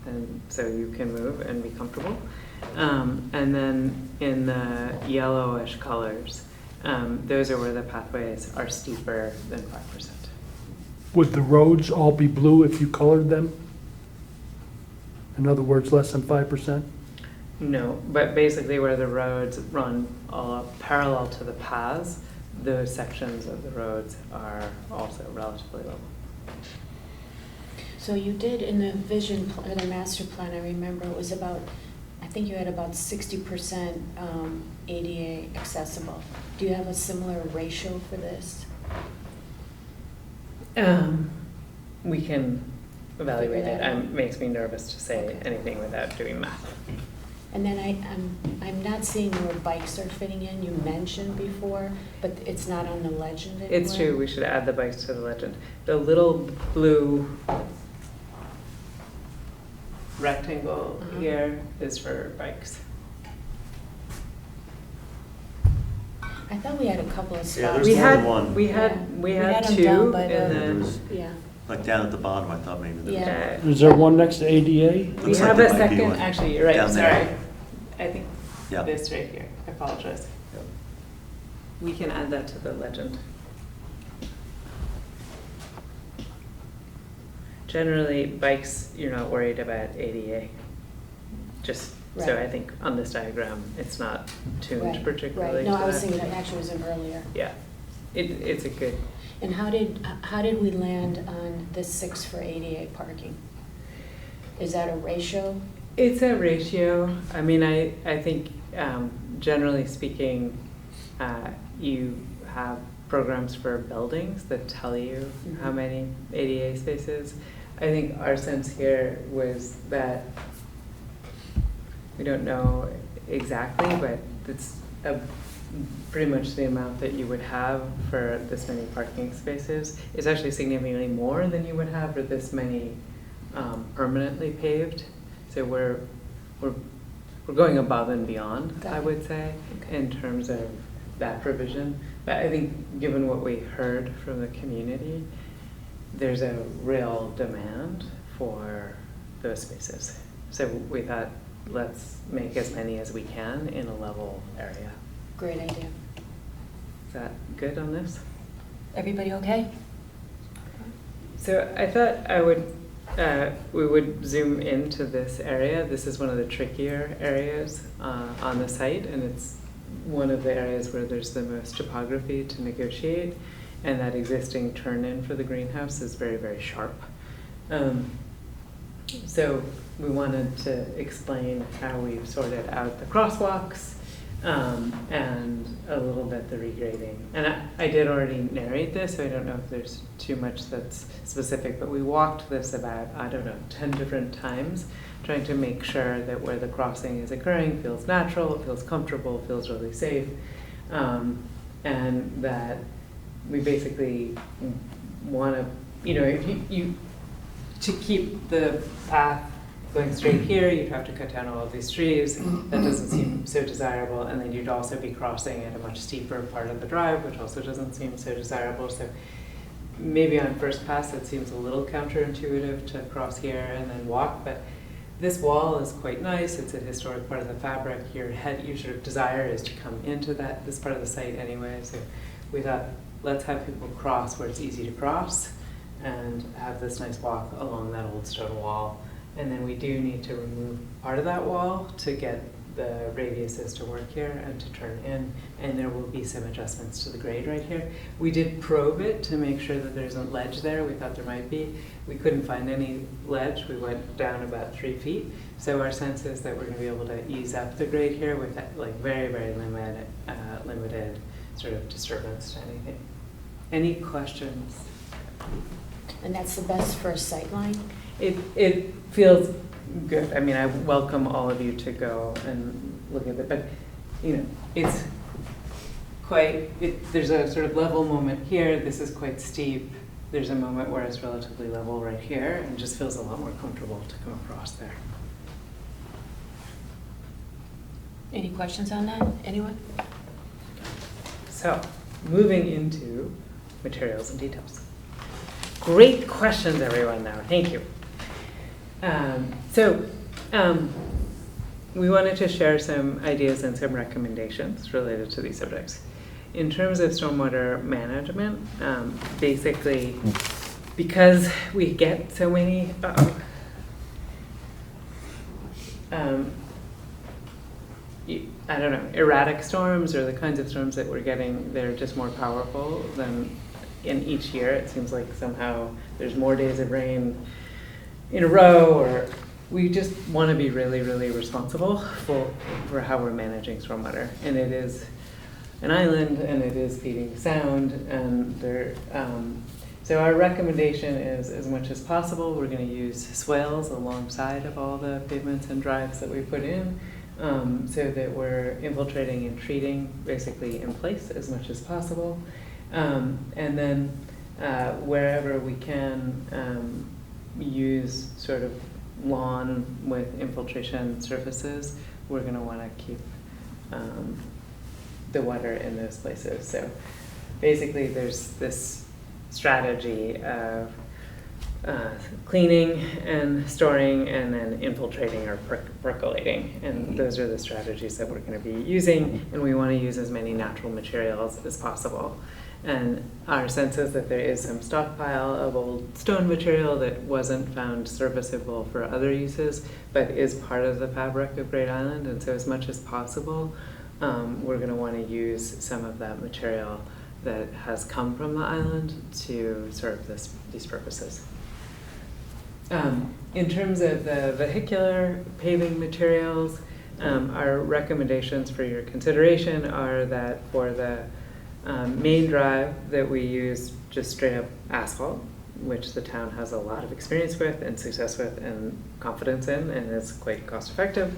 and so you can move and be comfortable. And then in the yellowish colors, those are where the pathways are steeper than 5%. Would the roads all be blue if you colored them? In other words, less than 5%? No, but basically where the roads run parallel to the paths, those sections of the roads are also relatively level. So you did in the vision, or the master plan, I remember it was about, I think you had about 60% ADA accessible. Do you have a similar ratio for this? We can evaluate Figure it. that out. It makes me nervous to say Okay. anything without doing math. And then I'm not seeing where bikes are fitting in. You mentioned before, but it's not on the legend anymore. It's true, we should add the bikes to the legend. The little blue rectangle Uh-huh. here is for bikes. I thought we had a couple of spots. Yeah, there's We more had, than one. we had, Yeah. we had them two down by in the- There the, was, Yeah, like down at the bottom, I thought maybe there was. Yeah. Is there one next to ADA? we Looks like have there a might be second, one actually, you're right, down sorry. there. I think Yeah. this right here, I apologize. Yep. We can add that to the legend. Generally, bikes, you're not worried about ADA. Just, so Right. I think on this diagram, it's not tuned right, particularly right. to No, I was that. thinking it actually was in earlier. Yeah, it's a good, And how did we land on the 6 for ADA parking? Is that a ratio? it's a ratio. I mean, I think generally speaking, you have programs for buildings that tell you how Mhm. many ADA spaces. I think our sense here was that we don't know exactly, but it's pretty much the amount that you would have for this many parking spaces. It's actually significantly more than you would have for this many permanently paved. So we're going above and beyond, Got I it. would say, Okay. in terms of that provision. But I think given what we heard from the community, there's a real demand for those spaces. So we thought, let's make as many as we can in a level area. Great idea. Is that good on this? Everybody okay? So I thought I would we would zoom into this area. This is one of the trickier areas on the site, and it's one of the areas where there's the most topography to negotiate, and that existing turn-in for the greenhouse is very, very sharp. So we wanted to explain how we've sorted out the crosswalks and a little bit the regrading. And I did already narrate this, so I don't know if there's too much that's specific, but we walked this about, I don't know, 10 different times, trying to make sure that where the crossing is occurring feels natural, it feels comfortable, feels really safe, and that we basically want to, you know, if you to keep the path going straight here, you'd have to cut down all of these trees. That doesn't seem so desirable. And then you'd also be crossing at a much steeper part of the drive, which also doesn't seem so desirable. So maybe on first pass, it seems a little counterintuitive to cross here and then walk. But this wall is quite nice. It's a historic part of the fabric. Your sort of desire is to come into this part of the site anyway. So we thought, let's have people cross where it's easy to cross and have this nice walk along that old stone wall. And then we do need to remove part of that wall to get the radiuses to work here and to turn in, and there will be some adjustments to the grade right here. We did probe it to make sure that there's a ledge there. We thought there might be. We couldn't find any ledge. We went down about 3 feet. So our sense is that we're going to be able to ease up the grade here with like very, very limited sort of disturbance to anything. Any questions? And that's the best for a sightline? It feels good. I mean, I welcome all of you to go and look at it, but you know, it's quite, there's a sort of level moment here. This is quite steep. There's a moment where it's relatively level right here and just feels a lot more comfortable to come across there. Any questions on that? Anyone? So, moving into materials and details. Great questions, everyone, now. Thank you. We wanted to share some ideas and some recommendations related to these subjects. In terms of stormwater management, basically, because we get so many I don't know, erratic storms or the kinds of storms that we're getting, they're just more powerful than in each year. It seems like somehow there's more days of rain in a row, or we just want to be really, really responsible for how we're managing stormwater. And it is an island, and it is feeding sound, and so our recommendation is, as much as possible, we're going to use swales alongside of all the pavements and drives that we put in, so that we're infiltrating and treating basically in place as much as possible. And then wherever we can use sort of lawn with infiltration surfaces, we're going to want to keep the water in those places. So basically there's this strategy of cleaning and storing and then infiltrating or percolating. And those are the strategies that we're going to be using, and we want to use as many natural materials as possible. And our sense is that there is some stockpile of old stone material that wasn't found serviceable for other uses, but is part of the fabric of Great Island. And so as much as possible, we're going to want to use some of that material that has come from the island to serve these purposes. In terms of the vehicular paving materials, our recommendations for your consideration are that for the main drive that we use just straight up asphalt, which the town has a lot of experience with and success with and confidence in, and is quite cost effective.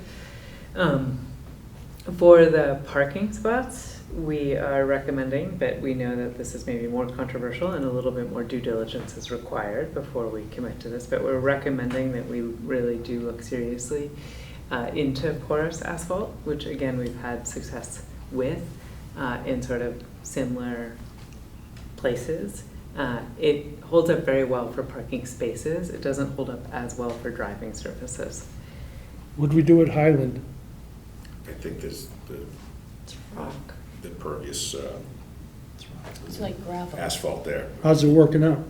For the parking spots, we are recommending, but we know that this is maybe more controversial and a little bit more due diligence is required before we commit to this, but we're recommending that we really do look seriously into porous asphalt, which again we've had success with in sort of similar places. It holds up very well for parking spaces. It doesn't hold up as well for driving surfaces. What do we do at Highland? I think there's It's rock. the pervious It's like gravel. asphalt there. How's it working out?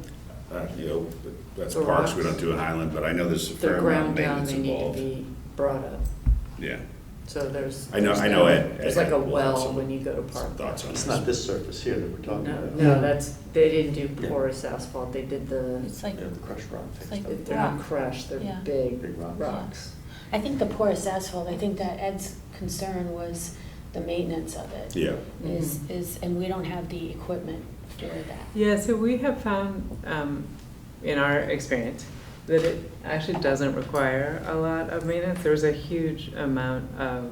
That's The parks, we rocks. don't do an island, but I know there's a They're fair amount of ground down, maintenance they need to involved. be brought up. Yeah, So there's. I know there's Ed. There's like a Ed will have well some- when you go to some park. thoughts on It's this. not this surface here that we're talking No, about. no, No. they didn't do Yeah. porous asphalt, they did the, It's like, Yeah, the crushed rock It's type like- stuff. they're not rock. crushed, they're Yeah. big Big rocks. rocks. I think the porous asphalt, I think that Ed's concern was the maintenance of it. Yeah, Is, and we don't have the equipment for that. Yeah, so we have found, in our experience, that it actually doesn't require a lot of maintenance. There's a huge amount of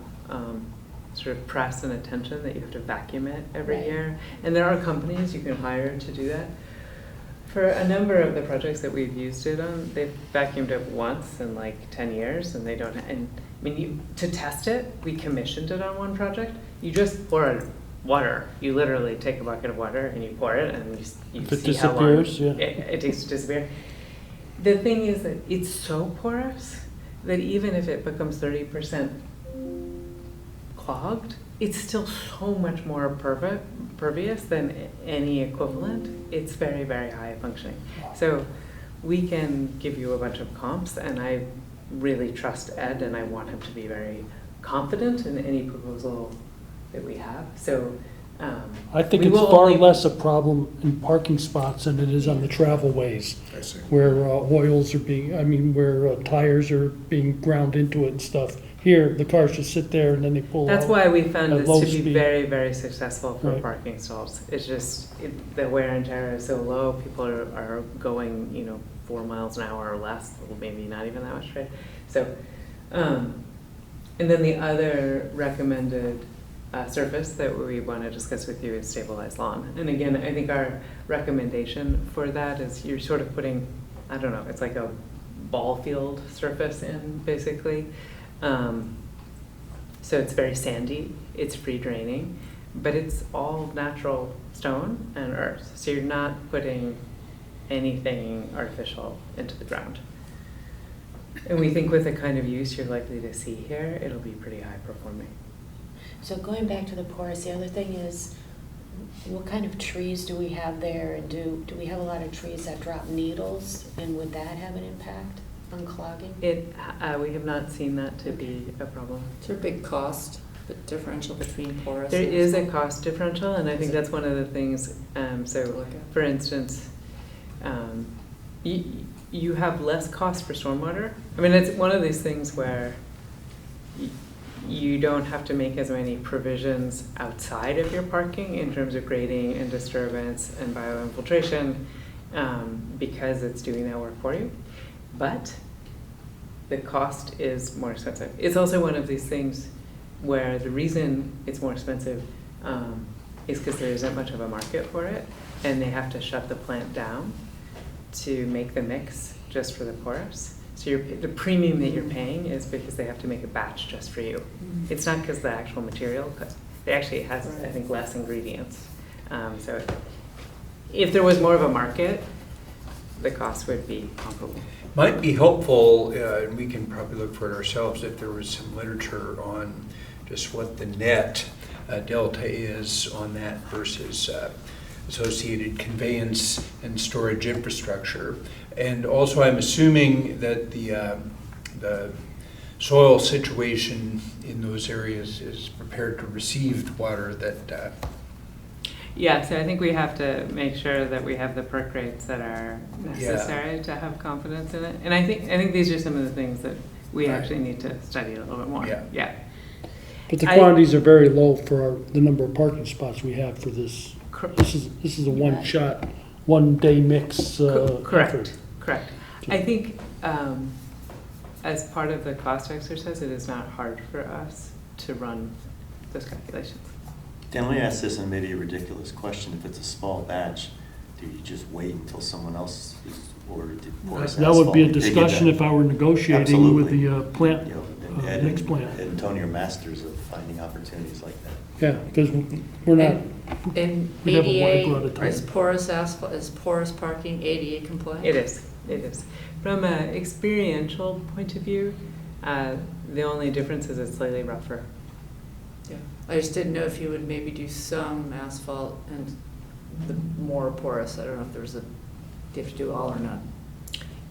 sort of press and attention that you have to vacuum it every Right. year. And there are companies you can hire to do that. For a number of the projects that we've used it on, they've vacuumed it once in like 10 years and they don't, and I mean, to test it, we commissioned it on one project. You just pour water. You literally take a bucket of water and you pour it and you If it see how long disappears, yeah. it takes to disappear. The thing is that it's so porous that even if it becomes 30% clogged, it's still so much more pervious than any equivalent. It's very, very high functioning. So we can give you a bunch of comps, and I really trust Ed, and I want him to be very confident in any proposal that we have. So I think we it's will far only- less a problem in parking spots than it is on the travel ways, I see. where oils are being, I mean, where tires are being ground into it and stuff. Here, the cars just sit there and then they pull out. That's why we found at this low to be speed. very, very successful for Right. parking stalls. It's just, the wear and tear is so low, people are going, 4 miles an hour or less, or maybe not even that much, right? So, and then the other recommended surface that we want to discuss with you is stabilized lawn. And again, I think our recommendation for that is you're sort of putting, I don't know, it's like a ball field surface in, basically. So it's very sandy, it's free draining, but it's all natural stone and earth. So you're not putting anything artificial into the ground. And we think with the kind of use you're likely to see here, it'll be pretty high performing. So going back to the porous, the other thing is, what kind of trees do we have there? And do we have a lot of trees that drop needles? And would that have an impact on clogging? We have not seen that to be a problem. Is there a big cost differential between porous? There and is a asphalt? cost differential, and I think that's one of the things, To so look at. for instance, you have less cost for stormwater. I mean, it's one of these things where you don't have to make as many provisions outside of your parking in terms of grading and disturbance and bioinfiltration, because it's doing that work for you. But the cost is more expensive. It's also one of these things where the reason it's more expensive is because there isn't much of a market for it, and they have to shut the plant down to make the mix just for the porous. So the premium that you're paying is because they have to make a batch just for you. It's not because the actual material, because it actually has, I think, less ingredients. So if there was more of a market, the cost would be comparable. Might be helpful, and we can probably look for it ourselves, if there was some literature on just what the net delta is on that versus associated conveyance and storage infrastructure. And also, I'm assuming that the soil situation in those areas is prepared to receive water that Yeah, so I think we have to make sure that we have the perk rates that are necessary to have confidence in it. And I think these are some of the things that we Right. actually need to study a little bit more. Yeah. But the I- quantities are very low for the number of parking spots we have for this. Cor- This is a one-shot, one-day mix Correct, effort. correct. I think as part of the cost exercise, it is not hard for us to run those calculations. Dan, let me ask this, and maybe a ridiculous question. If it's a small batch, do you just wait until someone else is ordered to pour us That would be a asphalt? discussion if I were negotiating with the plant, You know, and Ed next and- plant. Ed and Tony are masters of finding opportunities like that. Yeah, because we're not, And we have a whiteboard ADA, at a time. is porous asphalt, is porous parking ADA compliant? It is. From an experiential point of view, the only difference is it's slightly rougher. Yeah, I just didn't know if you would maybe do some asphalt and the more porous, I don't know if there's a Do you have to do all or none?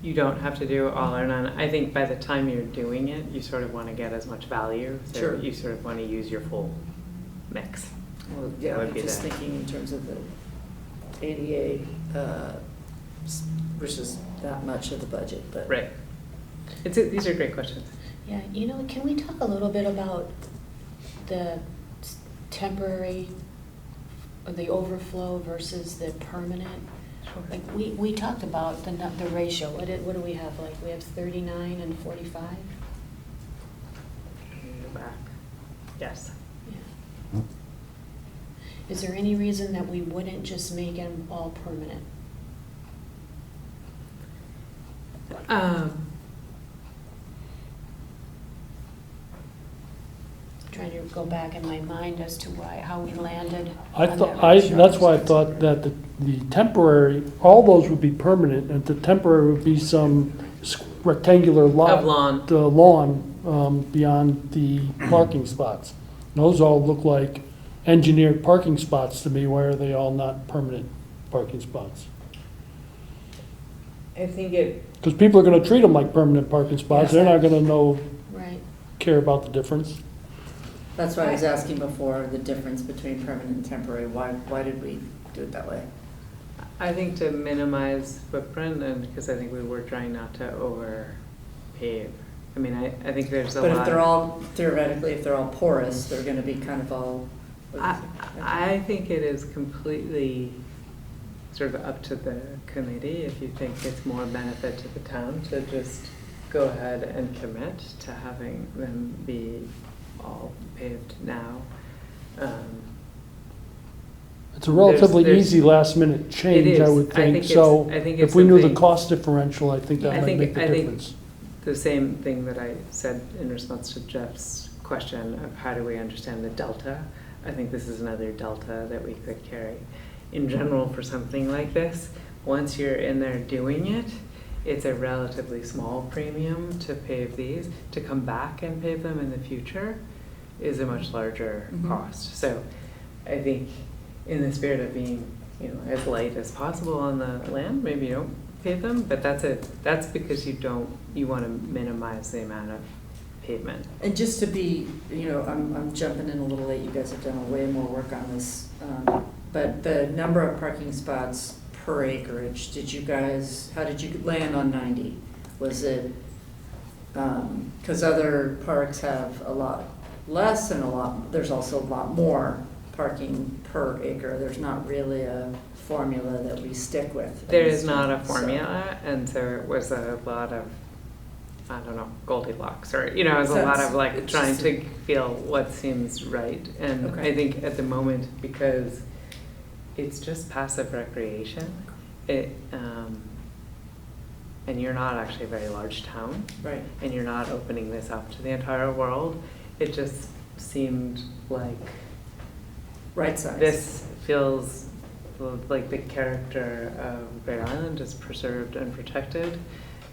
You don't have to do all or none. I think by the time you're doing it, you sort of want to get as much value. So Sure. you sort of want to use your full mix. Well, yeah, would I'm be just the- thinking in terms of the ADA versus that much of the budget, but. Right. These are great questions. Yeah, you know, can we talk a little bit about the temporary, or the overflow versus the permanent? Sure. Like, we talked about the ratio, what do we have, like, we have 39 and 45? Go back. Yes. Yeah. Is there any reason that we wouldn't just make them all permanent? Trying to go back in my mind as to how we landed I on thought, that ratio. that's why I thought that the temporary, all those would be permanent, and the temporary would be some rectangular lot. Of lawn. The lawn, beyond the parking spots. Those all look like engineered parking spots to me. Why are they all not permanent parking spots? I think it, Because people are gonna treat them like permanent parking spots, they're not gonna Right. care about the difference. That's why I was asking before, the difference between permanent and temporary. Why did we do it that way? I think to minimize footprint, and because I think we were trying not to over pave. I mean, I think there's a lot. But if they're all, theoretically, if they're all porous, they're gonna be kind of all. I think it is completely sort of up to the committee if you think it's more benefit to the town to just go ahead and commit to having them be all paved now. It's a relatively there's- easy last minute change, I is. would I think, think so it's- I think if it's we knew the something- cost differential, I think I that might think- make the I think- difference. The same thing that I said in response to Jeff's question of how do we understand the delta. I think this is another delta that we could carry. In general, for something like this, once you're in there doing it, it's a relatively small premium to pave these. To come back and pave them in the future is a much larger Mhm. cost. So I think in the spirit of being, as light as possible on the land, maybe you don't pave them, but that's because you want to minimize the amount of pavement. And just to be, I'm jumping in a little late, you guys have done way more work on this, but the number of parking spots per acreage, how did you land on 90? Was it, because other parks have a lot less and there's also a lot more parking per acre. There's not really a formula that we stick with. There is not a formula, and so it was a lot of, I don't know, Goldilocks, or, it was a lot of like It's trying just- to feel what seems right. And Okay. I think at the moment, because it's just passive recreation, and you're not actually a very large town, Right. and you're not opening this up to the entire world, it just seemed like Right size. this feels like the character of Great Island is preserved and protected,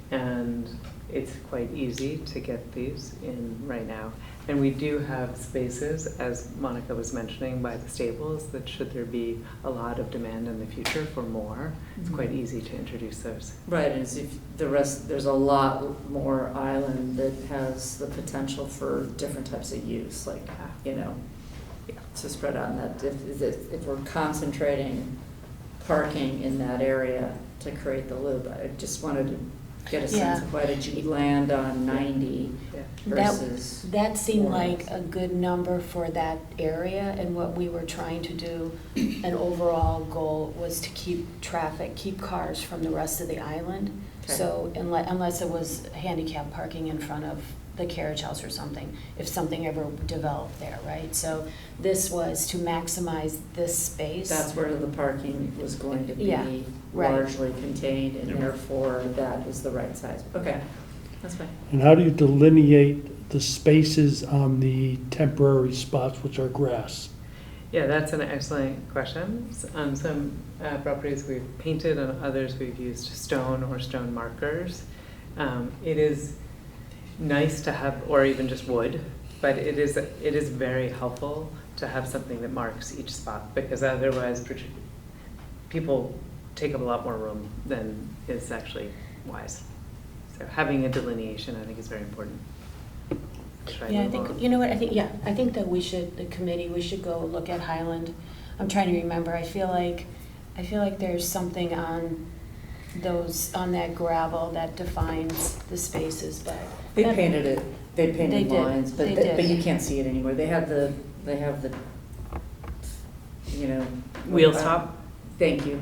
and it's quite easy to get these in right now. And we do have spaces, as Monica was mentioning, by the stables, that should there be a lot of demand in the future for more, it's Mhm. quite easy to introduce those. Right, and if there's a lot more island that has the potential for different types of use, like, to spread out. And that if we're concentrating parking in that area to create the loop, I just wanted to get a sense of why did you land on 90 Yeah. versus. That seemed more or like less. a good number for that area, and what we were trying to do, an overall goal was to keep cars from the rest of the island. Okay. So unless it was handicap parking in front of the carriage house or something, if something ever developed there, right? So this was to maximize this space. That's where the parking was going to Yeah, be right. largely contained, and Yep. therefore that is the right size. Okay, that's fine. And how do you delineate the spaces on the temporary spots, which are grass? Yeah, that's an excellent question. On some properties we've painted, on others we've used stone or stone markers. It is nice to have, or even just wood, but it is very helpful to have something that marks each spot, because otherwise people take up a lot more room than is actually wise. So having a delineation, I think, is very important. Should Yeah, I move think, on? you know what, I think that we should, the committee, we should go look at Highland. I'm trying to remember, I feel like there's something on those, on that gravel that defines the spaces, but. They painted it, they They painted did. lines, but, They but did. you can't see it anymore. They have the, you know. Wheel stop? Thank you.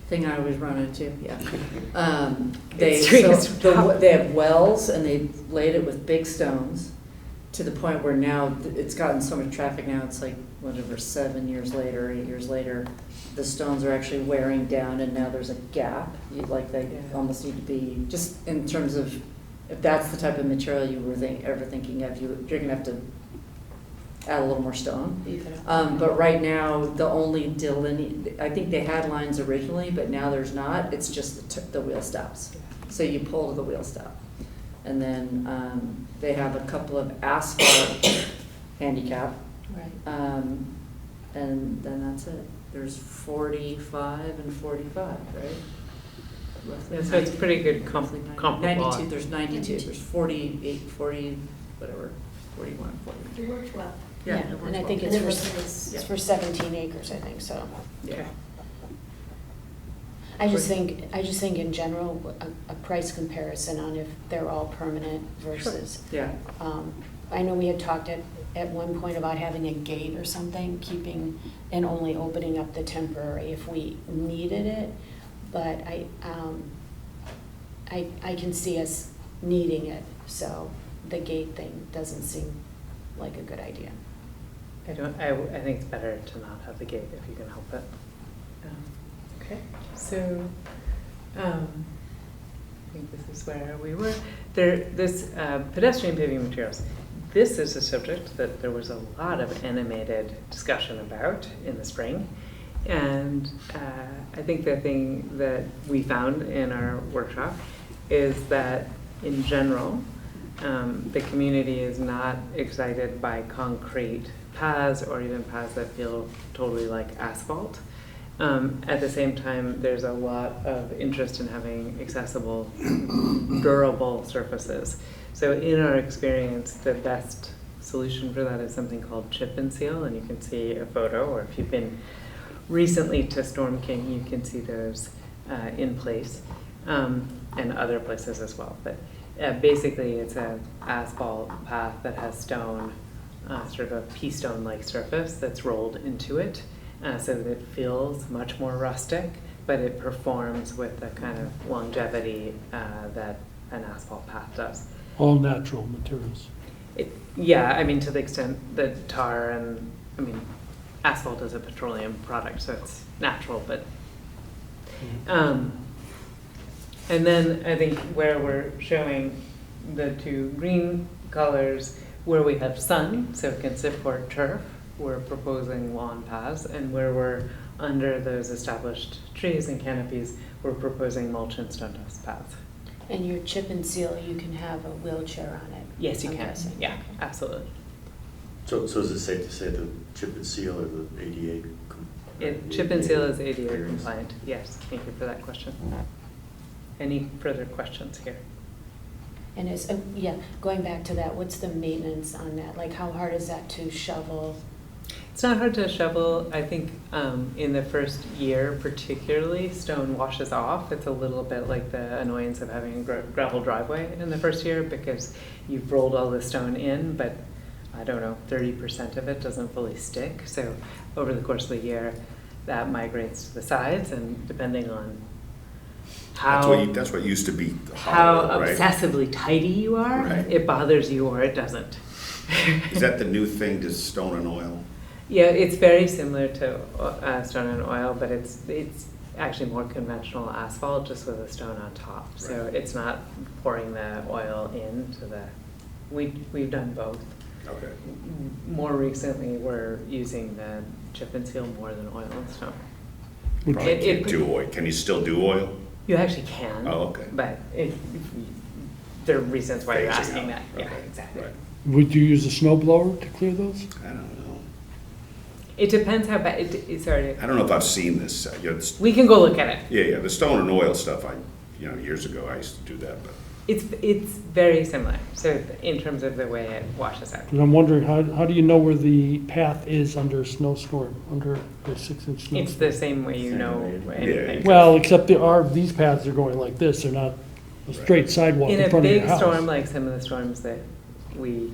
Thing I always run into, yeah. It's doing its job. They have wells and they laid it with big stones to the point where now it's gotten so much traffic now, it's like, whatever, 7 years later, 8 years later, the stones are actually wearing down and now there's a gap. Like they Yeah. almost need to be, just in terms of, if that's the type of material you were ever thinking of, you're gonna have to add a little more stone. But right now, the only I think they had lines originally, but now there's not, it's just the wheel stops. So you pull to the wheel stop. And then they have a couple of asphalt handicap, Right. and then that's it. There's 45 and 45, right? Roughly Yeah, so it's pretty good roughly 90. comparable. 92, there's 92, there's 48, 40, whatever, 41, 40. It worked well. Yeah, it and works I think well. it's for 17 acres, I think, so. Okay. I just think in general, a price comparison on if they're all permanent versus, Yeah. I know we had talked at one point about having a gate or something, keeping and only opening up the temporary if we needed it, but I can see us needing it, so the gate thing doesn't seem like a good idea. I think it's better to not have the gate if you can help it. Okay, so, I think this is where we were. This pedestrian paving materials, this is a subject that there was a lot of animated discussion about in the spring. And I think the thing that we found in our workshop is that in general, the community is not excited by concrete paths or even paths that feel totally like asphalt. At the same time, there's a lot of interest in having accessible, durable surfaces. So in our experience, the best solution for that is something called chip and seal, and you can see a photo, or if you've been recently to Storm King, you can see those in place, and other places as well. But basically, it's an asphalt path that has stone, sort of a pea stone-like surface that's rolled into it, so that it feels much more rustic, but it performs with the kind of longevity that an asphalt path does. All natural materials. Yeah, I mean, to the extent that tar and, I mean, asphalt is a petroleum product, so it's natural, but, and then I think where we're showing the two green colors, where we have sun, so it can support turf, we're proposing lawn paths, and where we're under those established trees and canopies, we're proposing mulch and stone dust paths. And your chip and seal, you can have a wheelchair on it. Yes, you I'm can, guessing. yeah, absolutely. So is it safe to say the chip and seal or the ADA? Chip and seal is ADA compliant, yes, thank you for that question. Any further questions here? And going back to that, what's the maintenance on that? Like, how hard is that to shovel? It's not hard to shovel. I think in the first year particularly, stone washes off. It's a little bit like the annoyance of having a gravel driveway in the first year because you've rolled all the stone in, but I don't know, 30% of it doesn't fully stick. So over the course of the year, that migrates to the sides, and depending on That's what used to be how hollow, right? obsessively tidy you are, Right. it bothers you or it doesn't. Is that the new thing, just stone and oil? Yeah, it's very similar to stone and oil, but it's actually more conventional asphalt, just with a stone on top. So Right. it's not pouring the oil into the. We've done both. Okay. More recently, we're using the chip and seal more than oil and stone. Probably It- can't do oil. Can you still do oil? You actually can. Oh, okay. But there are reasons why you're Phasing asking out. that. Yeah, Okay. exactly. Right. Would you use a snow blower to clear those? I don't know. It depends how bad, sorry, I don't know if I've seen this, we can go look at it. yeah, the stone and oil stuff, years ago, I used to do that, but. It's very similar, so in terms of the way it washes out. And I'm wondering, how do you know where the path is under a snowstorm, under a 6-inch snowstorm? It's the same way you know anything. Well, except these paths are going like this, they're not a straight sidewalk In in a front of your big house. storm, like some of the storms that we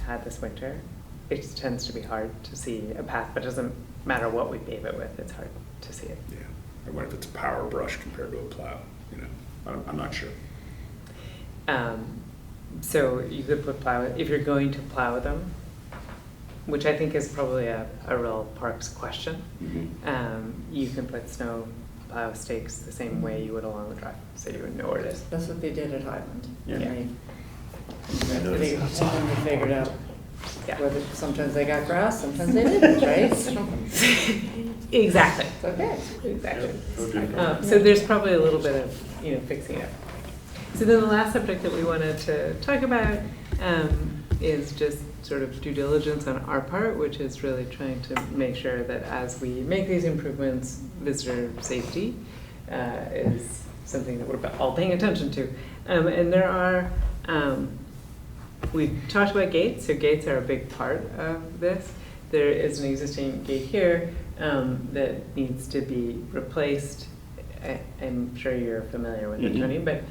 had this winter, it just tends to be hard to see a path, but it doesn't matter what we pave it with, it's hard to see it. Yeah, I wonder if it's a power brush compared to a plow, I'm not sure. So you could put plow, if you're going to plow them, which I think is probably a real parks question, you can put snow plow stakes the same way you would along the drive, so you would know where it is. That's what they did at Highland. Yeah. And I noticed. and then they figured out Yeah. whether, sometimes they got grass, sometimes they didn't, right? Exactly. It's okay. Exactly. No different. So there's probably a little bit of, fixing it up. So then the last subject that we wanted to talk about is just sort of due diligence on our part, which is really trying to make sure that as we make these improvements, visitor safety is something that we're all paying attention to. And there are, we've talked about gates, so gates are a big part of this. There is an existing gate here that needs to be replaced. I'm sure you're familiar with it, Tony, but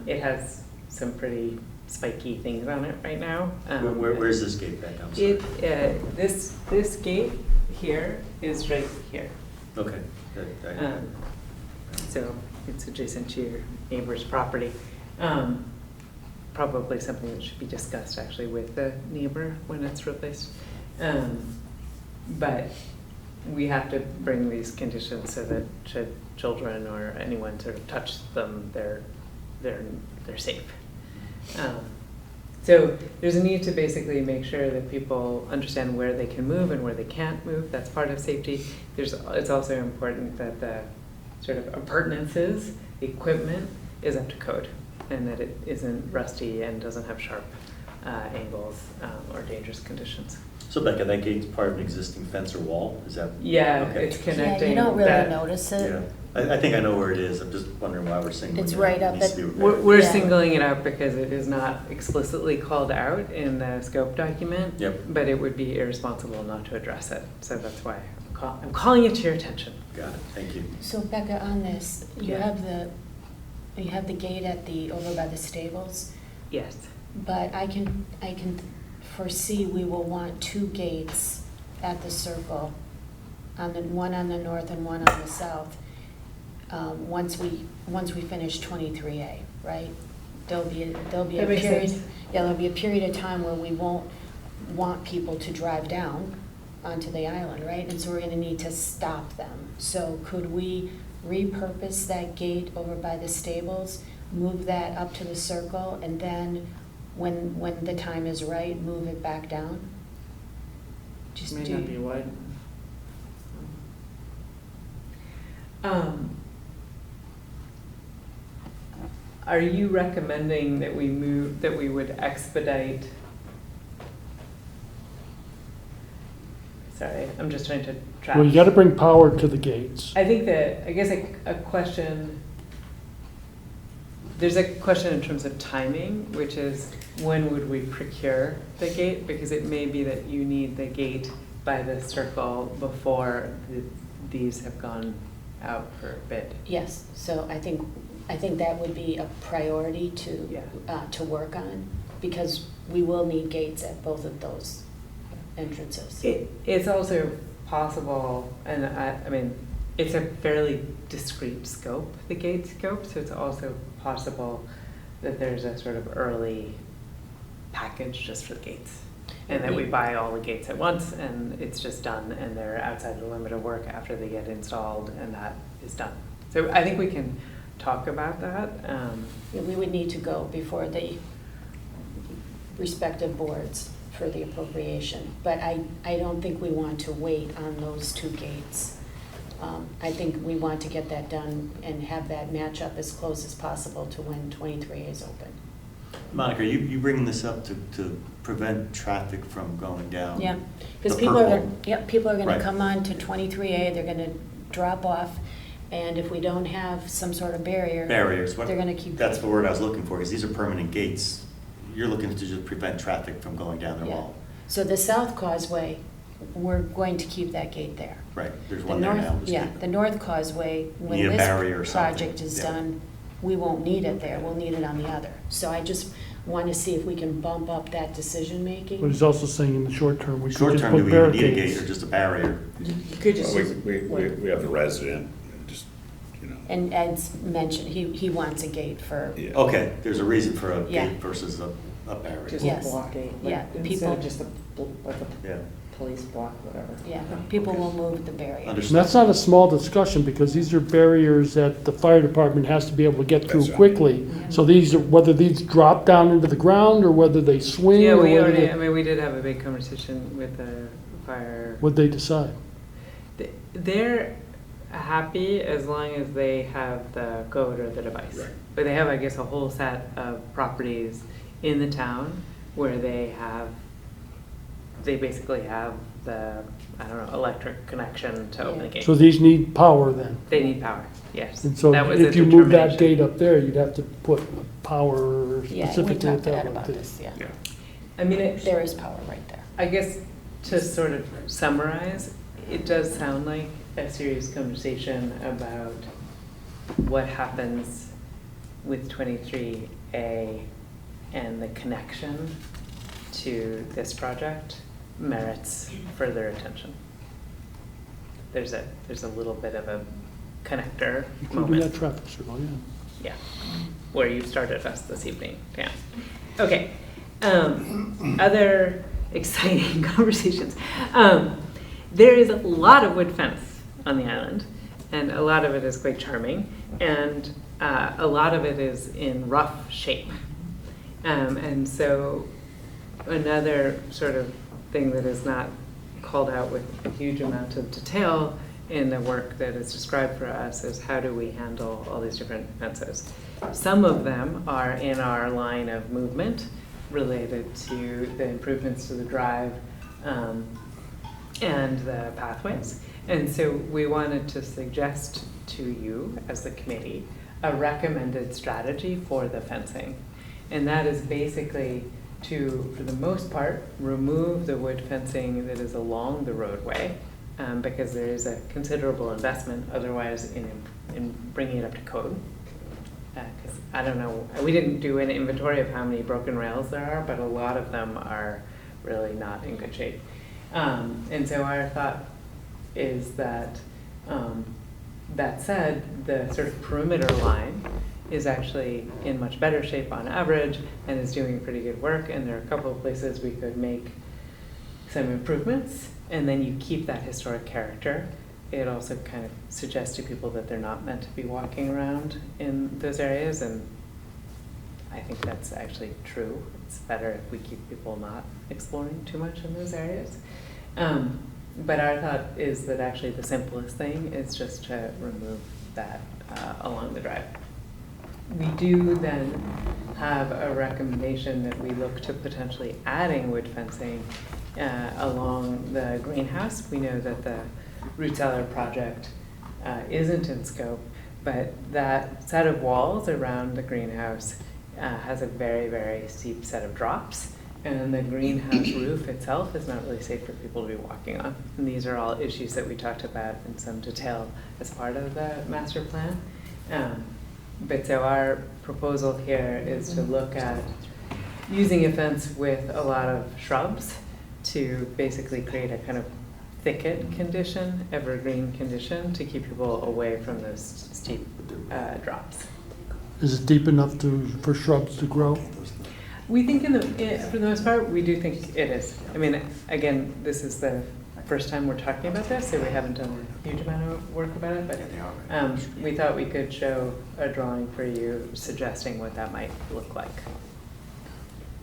it has some pretty spiky things on it right now. Where's this gate back? I'm sorry. This gate here is right here. Okay. So it's adjacent to your neighbor's property. Probably something that should be discussed actually with the neighbor when it's replaced. But we have to bring these conditions so that should children or anyone sort of touch them, they're safe. So there's a need to basically make sure that people understand where they can move and where they can't move. That's part of safety. It's also important that the sort of appurtenances, the equipment, is up to code and that it isn't rusty and doesn't have sharp angles or dangerous conditions. So Becca, that gate's part of an existing fence or wall? Is that? Yeah, Okay. it's connecting. Yeah, you don't really that- notice it. Yeah. I think I know where it is. I'm just wondering why we're singling It's it right out. up It needs at- to be repaired. We're Yeah. singling it out because it is not explicitly called out in the scope document. Yep. But it would be irresponsible not to address it. So that's why I'm calling it to your attention. Got it. Thank you. So Becca, on this, you Yeah. have the gate over by the stables, Yes. but I can foresee we will want two gates at the circle, one on the north and one on the south, once we finish 23A, right? There'll be a That makes period. sense. Yeah, there'll be a period of time where we won't want people to drive down onto the island, right? And so we're gonna need to stop them. So could we repurpose that gate over by the stables, move that up to the circle, and then when the time is right, move it back down? Just May do. not be wide. Are you recommending that we would expedite? Sorry, I'm just trying to track. Well, you gotta bring power to the gates. I think that, I guess a question, there's a question in terms of timing, which is when would we procure the gate? Because it may be that you need the gate by the circle before these have gone out for bid. Yes, so I think that would be a priority Yeah. to work on, because we will need gates at both of those entrances. It's also possible, and I mean, it's a fairly discrete scope, the gate scope, so it's also possible that there's a sort of early package just for the gates. And that we buy all the gates at once and it's just done and they're outside the limit of work after they get installed and that is done. So I think we can talk about that. Yeah, we would need to go before the respective boards for the appropriation, but I don't think we want to wait on those two gates. I think we want to get that done and have that match up as close as possible to when 23A is open. Monica, you bringing this up to prevent traffic from going down? Yeah, because The people are, purple. people are gonna Right. come on to 23A, they're gonna drop off, and if we don't have some sort of barrier. Barriers. They're gonna keep. That's the word I was looking for, because these are permanent gates. You're looking to just prevent traffic from going down the Yeah. wall. So the South Causeway, we're going to keep that gate there. Right, there's The one there north- now. Just Yeah, keep- the North Causeway, when Need a barrier or this something. project is Yeah. done, we won't need it there, we'll need it on the other. So I just want to see if we can bump up that decision-making. But he's also saying in the short term, we could Short just term, do put we even need a gate barricades. or just a barrier? You could just Well, use. we have the resident, and just, you know. And Ed's mentioned, he wants a gate for, Yeah. Okay, there's a reason for a Yeah. gate versus a barrier. Just Yes. a blockade, Yeah, like, people- instead of just a, like a Yeah, police block, whatever. yeah, people will move the barrier. And understood. that's not a small discussion, because these are barriers that the fire department has to be able to get through That's right. quickly. So these are, whether these drop down into the ground, or whether they swing, Yeah, or we whether already, they, I mean, we did have a big conversation with the fire. what they decide. They're happy as long as they have the code or the device. Right. But they have, I guess, a whole set of properties in the town where they basically have the, I don't know, electric connection to open the gate. So these need power then. They need power, yes. And so That was if a you move that determination. gate up there, you'd have to put Yeah, power we specifically talked at to Ed that one about too. this, yeah. Yeah. I mean, There is power right there. I guess to sort of summarize, it does sound like a serious conversation about what happens with 23A and the connection to this project merits further attention. There's a little bit of a connector Including moment. that traffic circle, yeah. Yeah, where you started us this evening, yeah. Okay, other exciting conversations. There is a lot of wood fence on the island, and a lot of it is quite charming, and a lot of it is in rough shape. And so another sort of thing that is not called out with a huge amount of detail in the work that is described for us is how do we handle all these different fences. Some of them are in our line of movement related to the improvements to the drive and the pathways. And so we wanted to suggest to you as the committee a recommended strategy for the fencing. And that is basically to, for the most part, remove the wood fencing that is along the roadway because there is a considerable investment otherwise in bringing it up to code. Because I don't know, we didn't do an inventory of how many broken rails there are, but a lot of them are really not in good shape. And so our thought is that, that said, the sort of perimeter line is actually in much better shape on average and is doing pretty good work. And there are a couple of places we could make some improvements, and then you keep that historic character. It also kind of suggests to people that they're not meant to be walking around in those areas, and I think that's actually true. It's better if we keep people not exploring too much in those areas. But our thought is that actually the simplest thing is just to remove that along the drive. We do then have a recommendation that we look to potentially adding wood fencing along the greenhouse. We know that the Root Cellar project isn't in scope, but that set of walls around the greenhouse has a very, very steep set of drops. And the greenhouse roof itself is not really safe for people to be walking on. And these are all issues that we talked about in some detail as part of the master plan. But so our proposal here is to look at using a fence with a lot of shrubs to basically create a kind of thicket condition, evergreen condition, to keep people away from those steep drops. Is it deep enough for shrubs to grow? We think for the most part, we do think it is. I mean, again, this is the first time we're talking about this, so we haven't done a huge amount of work about it, but we thought we could show a drawing for you suggesting what that might look like.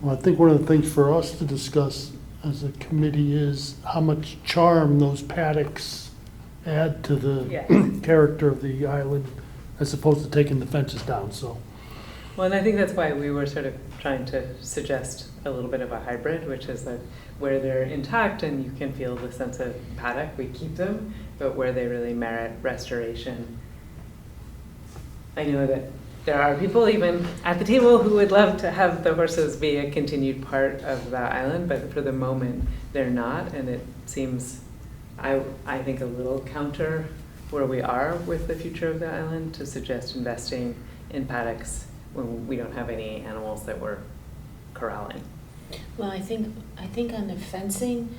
Well, I think one of the things for us to discuss as a committee is how much charm those paddocks add to the Yes. character of the island as opposed to taking the fences down, so. Well, and I think that's why we were sort of trying to suggest a little bit of a hybrid, which is that where they're intact and you can feel the sense of paddock, we keep them, but where they really merit restoration. I know that there are people even at the table who would love to have the horses be a continued part of the island, but for the moment they're not, and it seems, I think, a little counter where we are with the future of the island to suggest investing in paddocks when we don't have any animals that we're corralling. Well, I think on the fencing,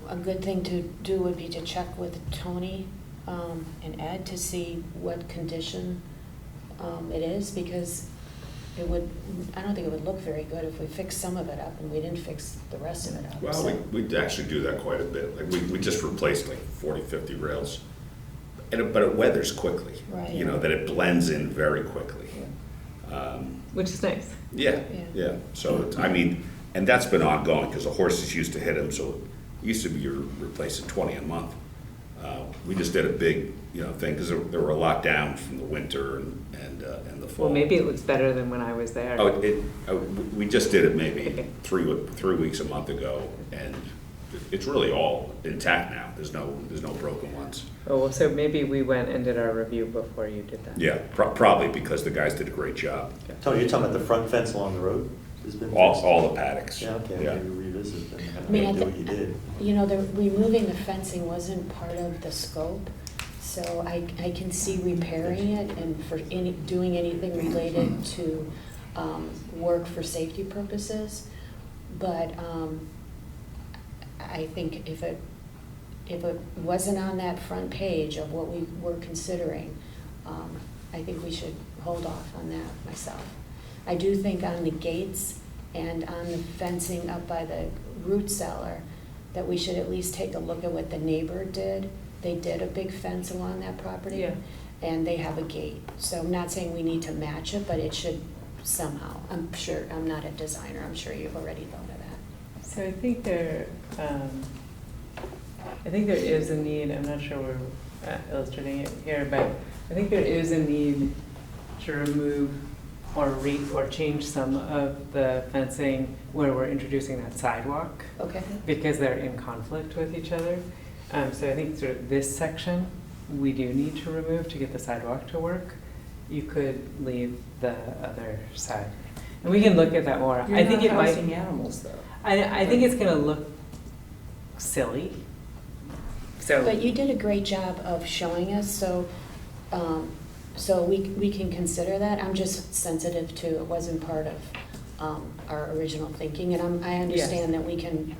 a good thing to do would be to check with Tony and Ed to see what condition it is, because I don't think it would look very good if we fixed some of it up and we didn't fix the rest of it up. Well, So- we actually do that quite a bit. Like, we just replaced like 40, 50 rails. But it weathers quickly. Right. You know, that it blends in very quickly. Which is nice. Yeah, Yeah. yeah. So, I mean, and that's been ongoing, because the horses used to hit them, so it used to be you're replacing 20 a month. We just did a big, thing, because there were a lot down from the winter and the fall. Well, maybe it looks better than when I was there. We just did it maybe Okay. 3 weeks, a month ago, and it's really all intact now. There's no broken ones. Oh, well, so maybe we went and did our review before you did that. Yeah, probably because the guys did a great job. Tony, you're talking about the front fence along the road? Has been fixed? All the paddocks. Yeah, okay, Yeah. maybe revisit and I mean, kind of do what you did. The removing the fencing wasn't part of the scope, so I can see repairing it and for doing anything related to work for safety purposes. But I think if it wasn't on that front page of what we were considering, I think we should hold off on that myself. I do think on the gates and on the fencing up by the root cellar, that we should at least take a look at what the neighbor did. They did a big fence along that property. Yeah. And they have a gate. So I'm not saying we need to match it, but it should somehow. I'm sure, I'm not a designer, I'm sure you've already thought of that. So I think there is a need, I'm not sure we're illustrating it here, but I think there is a need to remove or change some of the fencing where we're introducing that sidewalk, Okay? because they're in conflict with each other. So I think sort of this section, we do need to remove to get the sidewalk to work. You could leave the other side. And we can look at that more. You're I think not it might. housing animals, though. I think it's gonna look silly. So. But you did a great job of showing us, so we can consider that. I'm just sensitive to, it wasn't part of our original thinking, and I understand that we can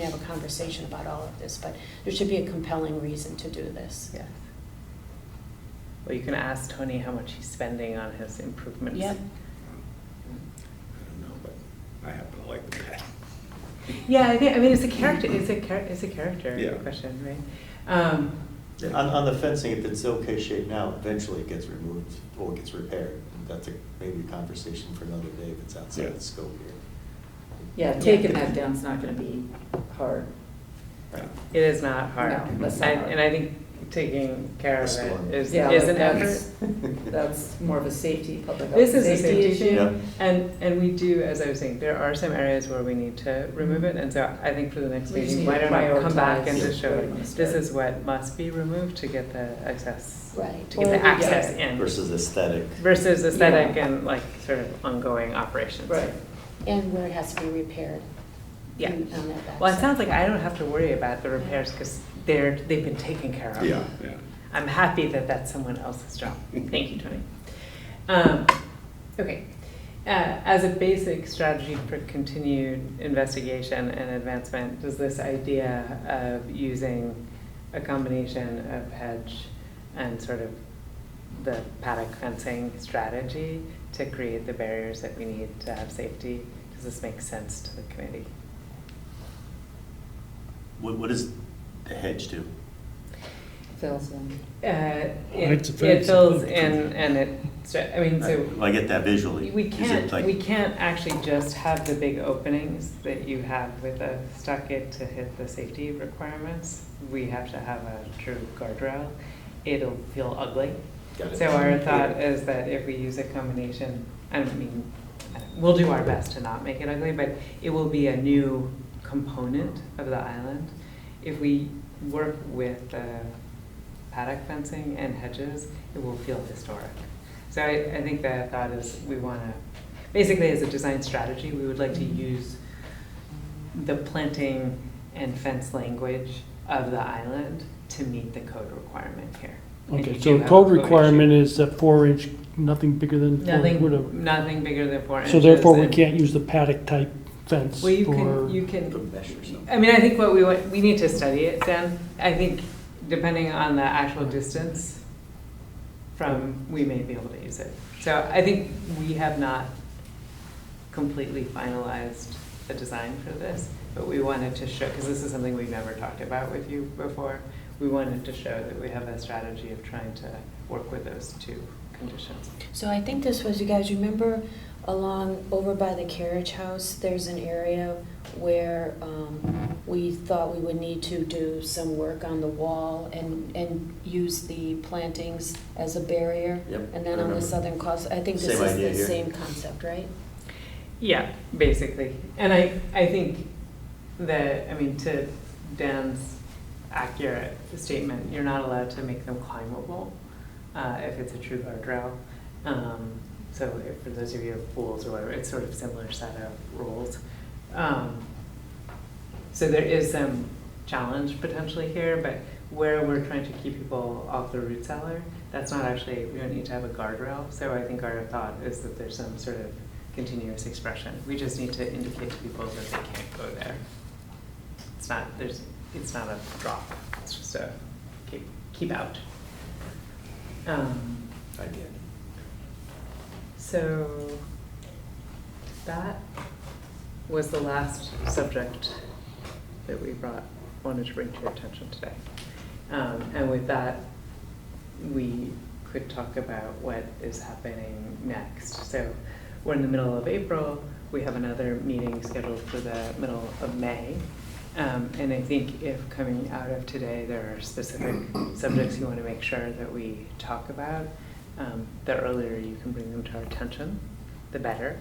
have a conversation about all of this, but there should be a compelling reason to do this. Yeah. Well, you can ask Tony how much he's spending on his improvements. Yep. I don't know, but I happen to like the pad. Yeah, I mean, it's a character. It's a character Yeah. question, right? On the fencing, if it's okay shape now, eventually it gets removed or it gets repaired. That's maybe a conversation for another day if it's outside Yeah. the scope here. Yeah, taking that down's not gonna be hard. Right. It is not hard. No, that's not hard. And I think taking care of Storm. it is Yeah, an that's- effort. That's more of a safety, public health This is a safety safety issue. Yeah. And we do, as I was saying, there are some areas where we need to remove it, and so I think for the next We just meeting, need why to don't I come back and prioritize just show where we wanna this start. is what must be removed to get the access, Right. to get Or the we access get- in. Versus aesthetic. Versus aesthetic and like sort of ongoing operations. Right. And where it has to be repaired. Yeah. on that back Well, it side. sounds like I don't have to worry about the repairs because they've been taken care of. Yeah. I'm happy that that's someone else's job. Thank you, Tony. Okay. As a basic strategy for continued investigation and advancement, does this idea of using a combination of hedge and sort of the paddock fencing strategy to create the barriers that we need to have safety, does this make sense to the committee? What does the hedge do? Fills in. Hides the It fence. fills in and so I get that visually. we Is can't, it like- we can't actually just have the big openings that you have with a stockade to hit the safety requirements. We have to have a true guardrail. It'll feel ugly. Got it. So our thought is that if we use a combination, I mean, we'll do our best to not make it ugly, but it will be a new component of the island. If we work with the paddock fencing and hedges, it will feel historic. So I think the thought is we want to, basically as a design strategy, we would like to use the planting and fence language of the island to meet the code requirement here. And Okay, you so do the have code a requirement is a 4-inch, nothing bigger than 4, whatever. Nothing bigger than 4 inches. So therefore, we and- can't use the paddock type fence Well, for. you can, The mesh or something. I mean, I think what we need to study it, Dan. I think depending on the actual distance we may be able to use it. So I think we have not completely finalized the design for this, but we wanted to show, because this is something we've never talked about with you before, we wanted to show that we have a strategy of trying to work with those two conditions. So I think this was, you guys remember along, over by the carriage house, there's an area where we thought we would need to do some work on the wall and use the plantings as a barrier? Yep, And then I on the remember. southern coast, I think this Same is idea the here. same concept, right? Yeah, basically. And I think that, I mean, to Dan's accurate statement, you're not allowed to make them climbable if it's a true guardrail. So if, for those of you who have pools or whatever, it's sort of a similar set of rules. So there is some challenge potentially here, but where we're trying to keep people off the root cellar, that's not actually, we don't need to have a guardrail. So I think our thought is that there's some sort of continuous expression. We just need to indicate to people that they can't go there. It's not a drop, it's just a keep out. I did. So that was the last subject that we wanted to bring to your attention today. And with that, we could talk about what is happening next. So we're in the middle of April. We have another meeting scheduled for the middle of May. And I think if coming out of today, there are specific subjects you want to make sure that we talk about, the earlier you can bring them to our attention, the better.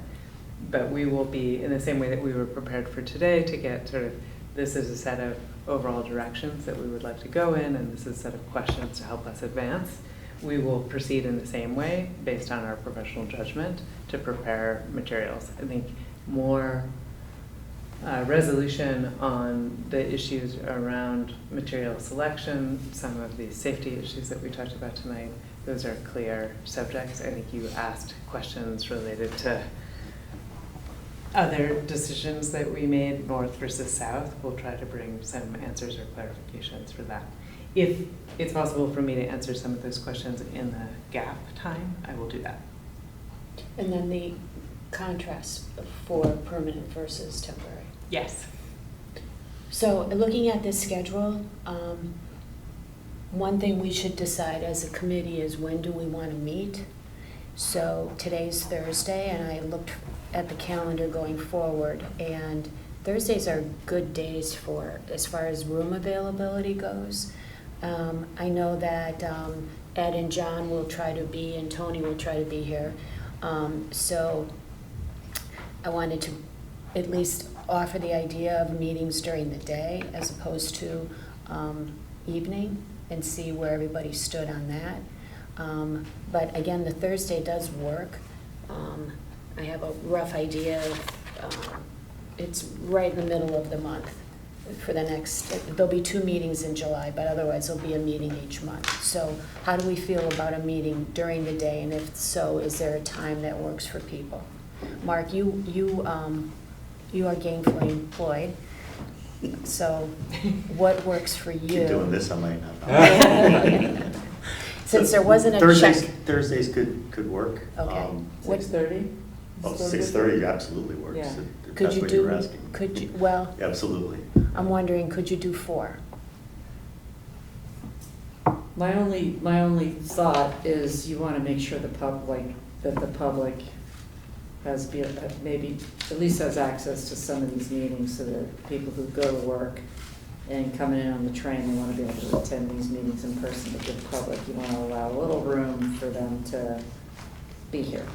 But we will be, in the same way that we were prepared for today, to get sort of, this is a set of overall directions that we would like to go in, and this is a set of questions to help us advance. We will proceed in the same way, based on our professional judgment, to prepare materials. I think more resolution on the issues around material selection, some of the safety issues that we talked about tonight, those are clear subjects. I think you asked questions related to other decisions that we made, north versus south. We'll try to bring some answers or clarifications for that. If it's possible for me to answer some of those questions in the gap time, I will do that. And then the contrast for permanent versus temporary. Yes. So looking at this schedule, one thing we should decide as a committee is when do we want to meet? So today's Thursday, and I looked at the calendar going forward, and Thursdays are good days for, as far as room availability goes. I know that Ed and John will try to be, and Tony will try to be here. So I wanted to at least offer the idea of meetings during the day as opposed to evening, and see where everybody stood on that. But again, the Thursday does work. I have a rough idea of, it's right in the middle of the month for the next, there'll be 2 meetings in July, but otherwise there'll be a meeting each month. So how do we feel about a meeting during the day, and if so, is there a time that works for people? Mark, you are gainfully employed, so what works for you? Keep doing this, I might not. Since there wasn't a Thursdays, check. Thursdays could work. Okay. What- 6:30? 6:30 absolutely works. Yeah. If Could that's you what you were do, asking. could you, well, Absolutely. I'm wondering, could you do 4? My only thought is you want to make sure that the public has, maybe at least has access to some of these meetings, so that people who go to work and coming in on the train, they want to be able to attend these meetings in person, but the public, you want to allow a little room for them to be here.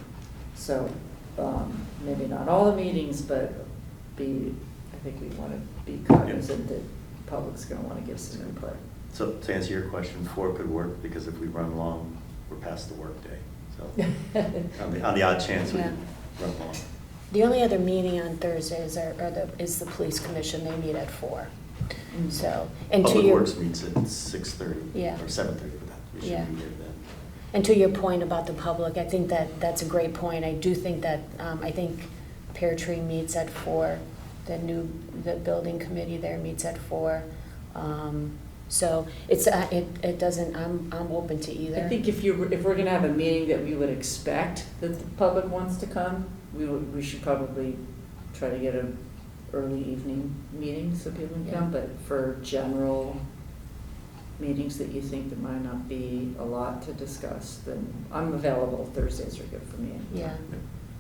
So, maybe not all the meetings, but I think we want to be cognizant that the public's going to want to give some input. So to answer your question, 4 could work, because if we run long, we're past the workday. So on the odd chance we Yeah. run long. The only other meeting on Thursdays is the police commission. They meet at 4. So, and to Public your, Works meets at 6:30. Yeah. Or 7:30 for that. We Yeah. should be there then. and to your point about the public, I think that's a great point. I do think that, I think Pear Tree meets at 4. The building committee there meets at 4. So it doesn't, I'm open to either. I think if we're gonna have a meeting that we would expect that the public wants to come, we should probably try to get an early evening meeting so people can come, but for general meetings that you think there might not be a lot to discuss, then I'm available. Thursdays are good for me. Yeah.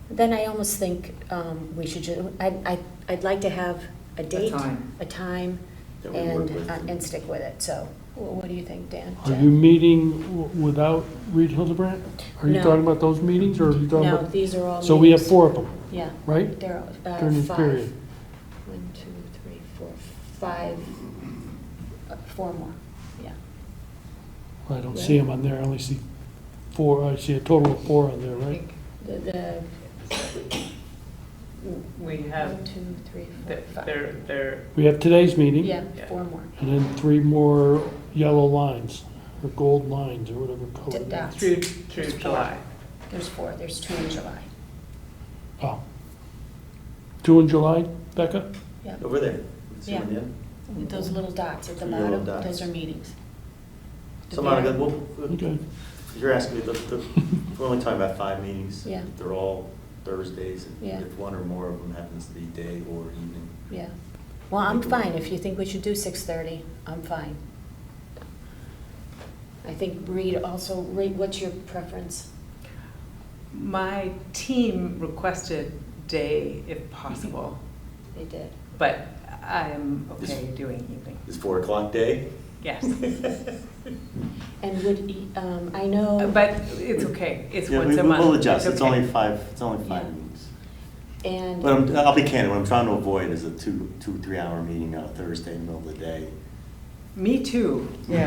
Then I almost think we should, I'd like to have a date, a time, That we work and, with. and stick with it. So what do you think, Dan? Are Jen? you meeting without Reed Hildebrandt? Are you No. talking about those meetings, or are you talking No, about? these are all So we have meetings. 4 of them, Yeah. right? There are During this 5. period. 1, 2, 3, 4, 5, 4 more. Yeah. I don't see them on there, I only see 4, I see a total of 4 on there, right? The We have, 1, 2, 3, 4, 5. they're, We have today's meeting. Yeah, Yeah. 4 more. And then 3 more yellow lines, or gold lines, or whatever color. it is. Dots. through July. There's 4. There's 2 in July. Oh. 2 in July, Becca? Yeah. Over there. See Yeah. them in the end? Those little dots at the 3 little bottom, dots. those are meetings. So Monica, Okay. you're asking me, we're only talking about 5 meetings. Yeah. They're all Thursdays, Yeah. and if one or more of them happens to be day or evening. Yeah. Well, I'm fine. If you think we should do 6:30, I'm fine. I think Reed also, Reed, what's your preference? My team requested day if possible, They did. but I'm okay doing evening. Is 4 o'clock day? Yes. And I know. But it's okay. It's Yeah, once a month. We'll adjust. It's okay. only 5 Yeah. meetings. And, But I'll be candid, what I'm trying to avoid is a 2-3 hour meeting on a Thursday in the middle of the day. Me too. Yeah.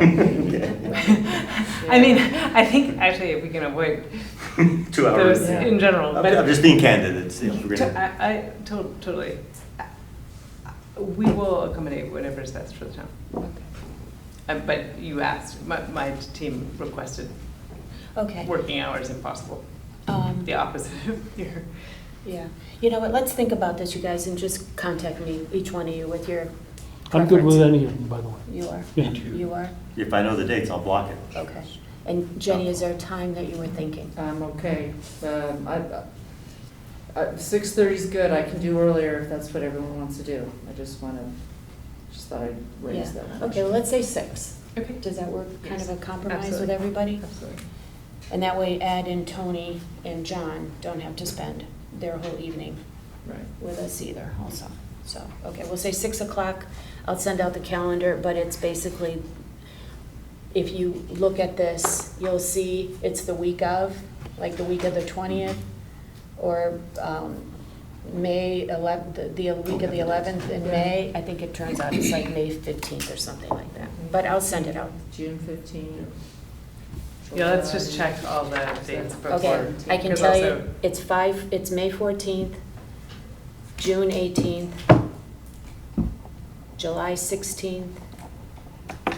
I mean, I think actually if we can avoid 2 hours. those Yeah. in general, I'm but just being candid, it's, you know, we're gonna. Totally. We will accommodate whatever is best for the town. But you asked, my team requested okay. working hours if possible. The opposite of your. Yeah. You know what, let's think about this, you guys, and just contact me, each one of you, with your I'm good with preference. any of them, by the way. You are? Yeah. You are? If I know the dates, I'll block it. Okay. And Jenny, is there a time that you were thinking? I'm okay. 6:30 is good. I can do earlier if that's what everyone wants to do. I just thought I'd raise Yeah. that. Okay, well, let's say 6. Okay. Does that work, kind of a compromise with Absolutely. everybody? Absolutely. And that way Ed and Tony and John don't have to spend their whole evening Right. with us either also. So, okay, we'll say 6 o'clock. I'll send out the calendar, but it's basically, if you look at this, you'll see it's the week of, like the week of the 20th, or May 11th, the week of the 11th in May. I think it turns out it's like May 15th or something like that. But I'll send it out. June 15th. Yeah, let's just check all the dates before. Okay, I can 'cause tell also- you, it's May 14th, June 18th, July 16th,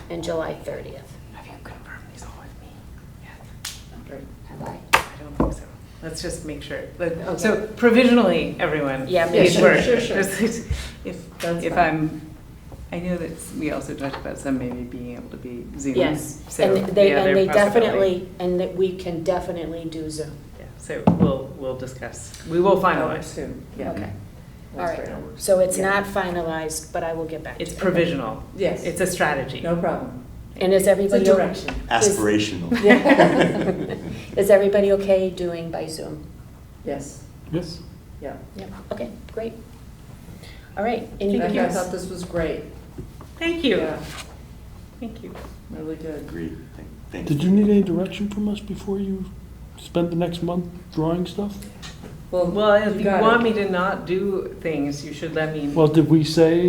and July 30th. Have you confirmed these all with me? Yeah. Right. Have I? I don't think so. Let's just make sure. So provisionally, everyone. Yeah, please sure, work. sure, sure. That's If fine. I know that we also talked about some maybe being able to be Zoom. Yes, So and they the other possibility- definitely, and that we can definitely do Zoom. Yeah, so we'll discuss. We will finalize. Soon, yeah. Okay. All That's right, great. so it's Yeah. not finalized, but I will get back to you. It's provisional. Yes. It's a strategy. No problem. And is It's a everybody? direction. Aspirational. Yeah. Is everybody okay doing by Zoom? Yes, Yes? yeah. Yeah, okay, great. All right, any Becca, I comments? thought this was great. Thank you. Yeah, Thank you. really good. Agreed. Thank you. Did you need any direction from us before you spent the next month drawing stuff? Well, if you got want it. me to not do things, you should let me. Well, did we say,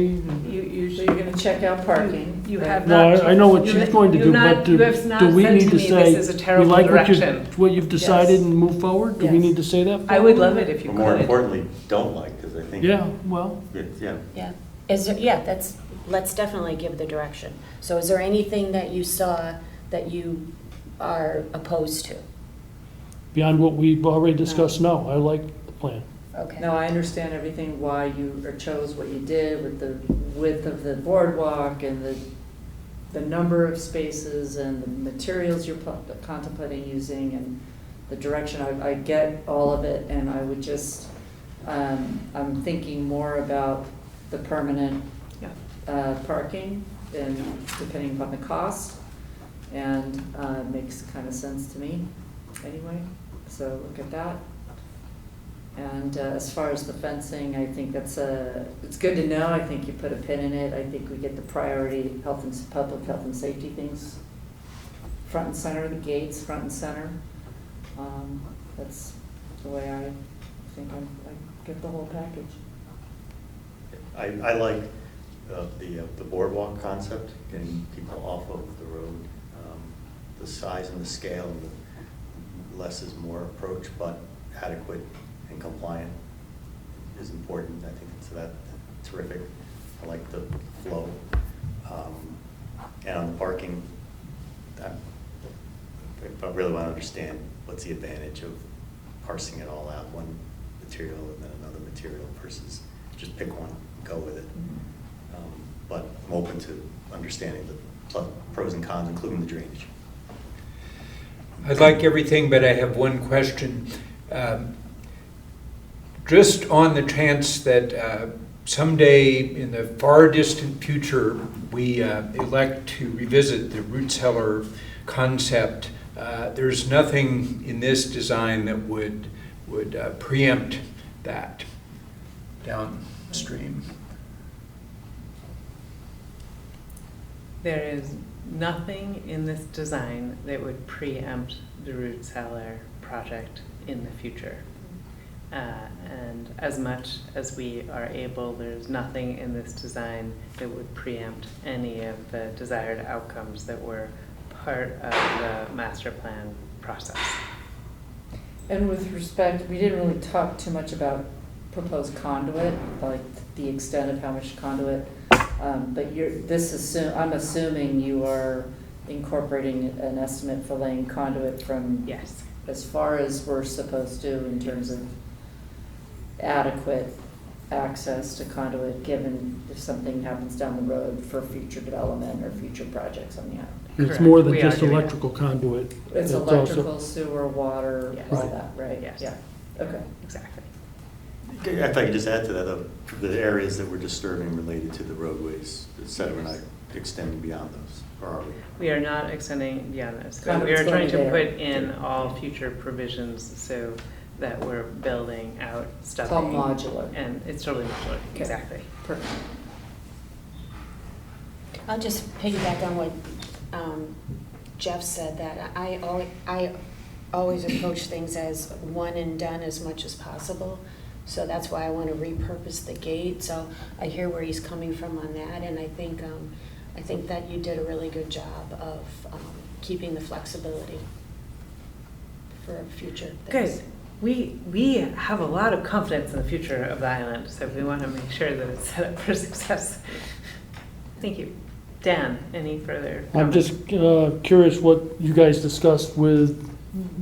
You So you're gonna check out parking? You have no, not. I know what you she's have- going to you do, not- but you do have not do we said need to to me, say, this is a we terrible like direction. what you've decided Yes. and move forward? Do we Yes. need to say that? I would love it if you But more could. importantly, don't like, because I think. Yeah, well, Yeah. Yeah, is there, yeah, let's definitely give the direction. So is there anything that you saw that you are opposed to? beyond what we've already discussed, no, I like the plan. Okay. No, I understand everything, why you chose what you did with the width of the boardwalk and the number of spaces and the materials you're contemplating using and the direction. I get all of it, and I would just, I'm thinking more about the permanent parking and depending upon the cost, and makes kind of sense to me anyway, so look at that. And as far as the fencing, I think it's good to know. I think you put a pin in it. I think we get the priority public health and safety things front and center, the gates front and center. That's the way I think I get the whole package. I like the boardwalk concept, getting people off of the road. The size and the scale and the less is more approach, but adequate and compliant is important. I think that's terrific. I like the flow. And on the parking, I really want to understand what's the advantage of parsing it all out, one material and then another material versus just pick one and go with it. But I'm open to understanding the pros and cons, including the drainage. I like everything, but I have one question. Just on the chance that someday in the far distant future, we elect to revisit the root cellar concept, there's nothing in this design that would preempt that downstream. There is nothing in this design that would preempt the root cellar project in the future. And as much as we are able, there's nothing in this design that would preempt any of the desired outcomes that were part of the master plan process. And with respect, we didn't really talk too much about proposed conduit, like the extent of how much conduit. But I'm assuming you are incorporating an estimate for laying conduit from Yes. as far as we're supposed to in terms of adequate access to conduit, given if something happens down the road for future development or future projects on the island. It's Correct. more than We are just doing it. electrical conduit. It's also- electrical, sewer, water, Yes. all Right. that, right? Yes. Yeah, okay. Exactly. If I could just add to that, though, the areas that we're disturbing related to the roadways, et cetera, we're not extending beyond those, or are we? We are not extending beyond this, but we Conduit's are going trying to there. put in all future provisions so that we're building out It's all stubbing. modular. And it's totally modular, Okay. exactly. Perfect. I'll just piggyback on what Jeff said, that I always approach things as one and done as much as possible. So that's why I want to repurpose the gate. So I hear where he's coming from on that, and I think that you did a really good job of keeping the flexibility for future things. Good. We have a lot of confidence in the future of the island, so we want to make sure that it's set up for success. Thank you. Dan, any further I'm comments? just curious what you guys discussed with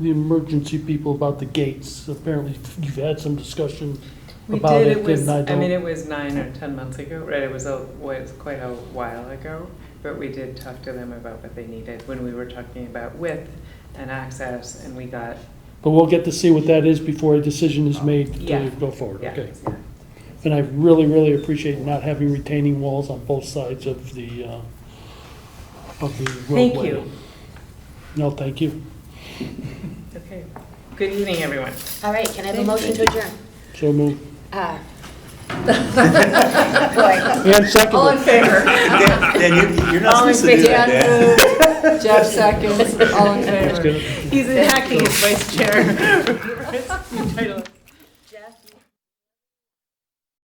the emergency people about the gates. Apparently you've had some discussion We about did, it, it was, and I I mean, don't. it was 9 or 10 months ago, right? It was quite a while ago, but we did talk to them about what they needed when we were talking about width and access, and we got, But we'll get to see what that is before a decision is made Yeah. to go forward, yeah. okay? yeah. And I really, really appreciate not having retaining walls on both sides of the roadway. Thank you. No, take you. Okay. Good evening, everyone. All right, can I have a motion to adjourn? So moved. Boy, And second. All in favor? Dan, you're not All in supposed to do favor. that, Dan. Dan moved, Jeff seconds, all in favor. Good. He's attacking his vice chair.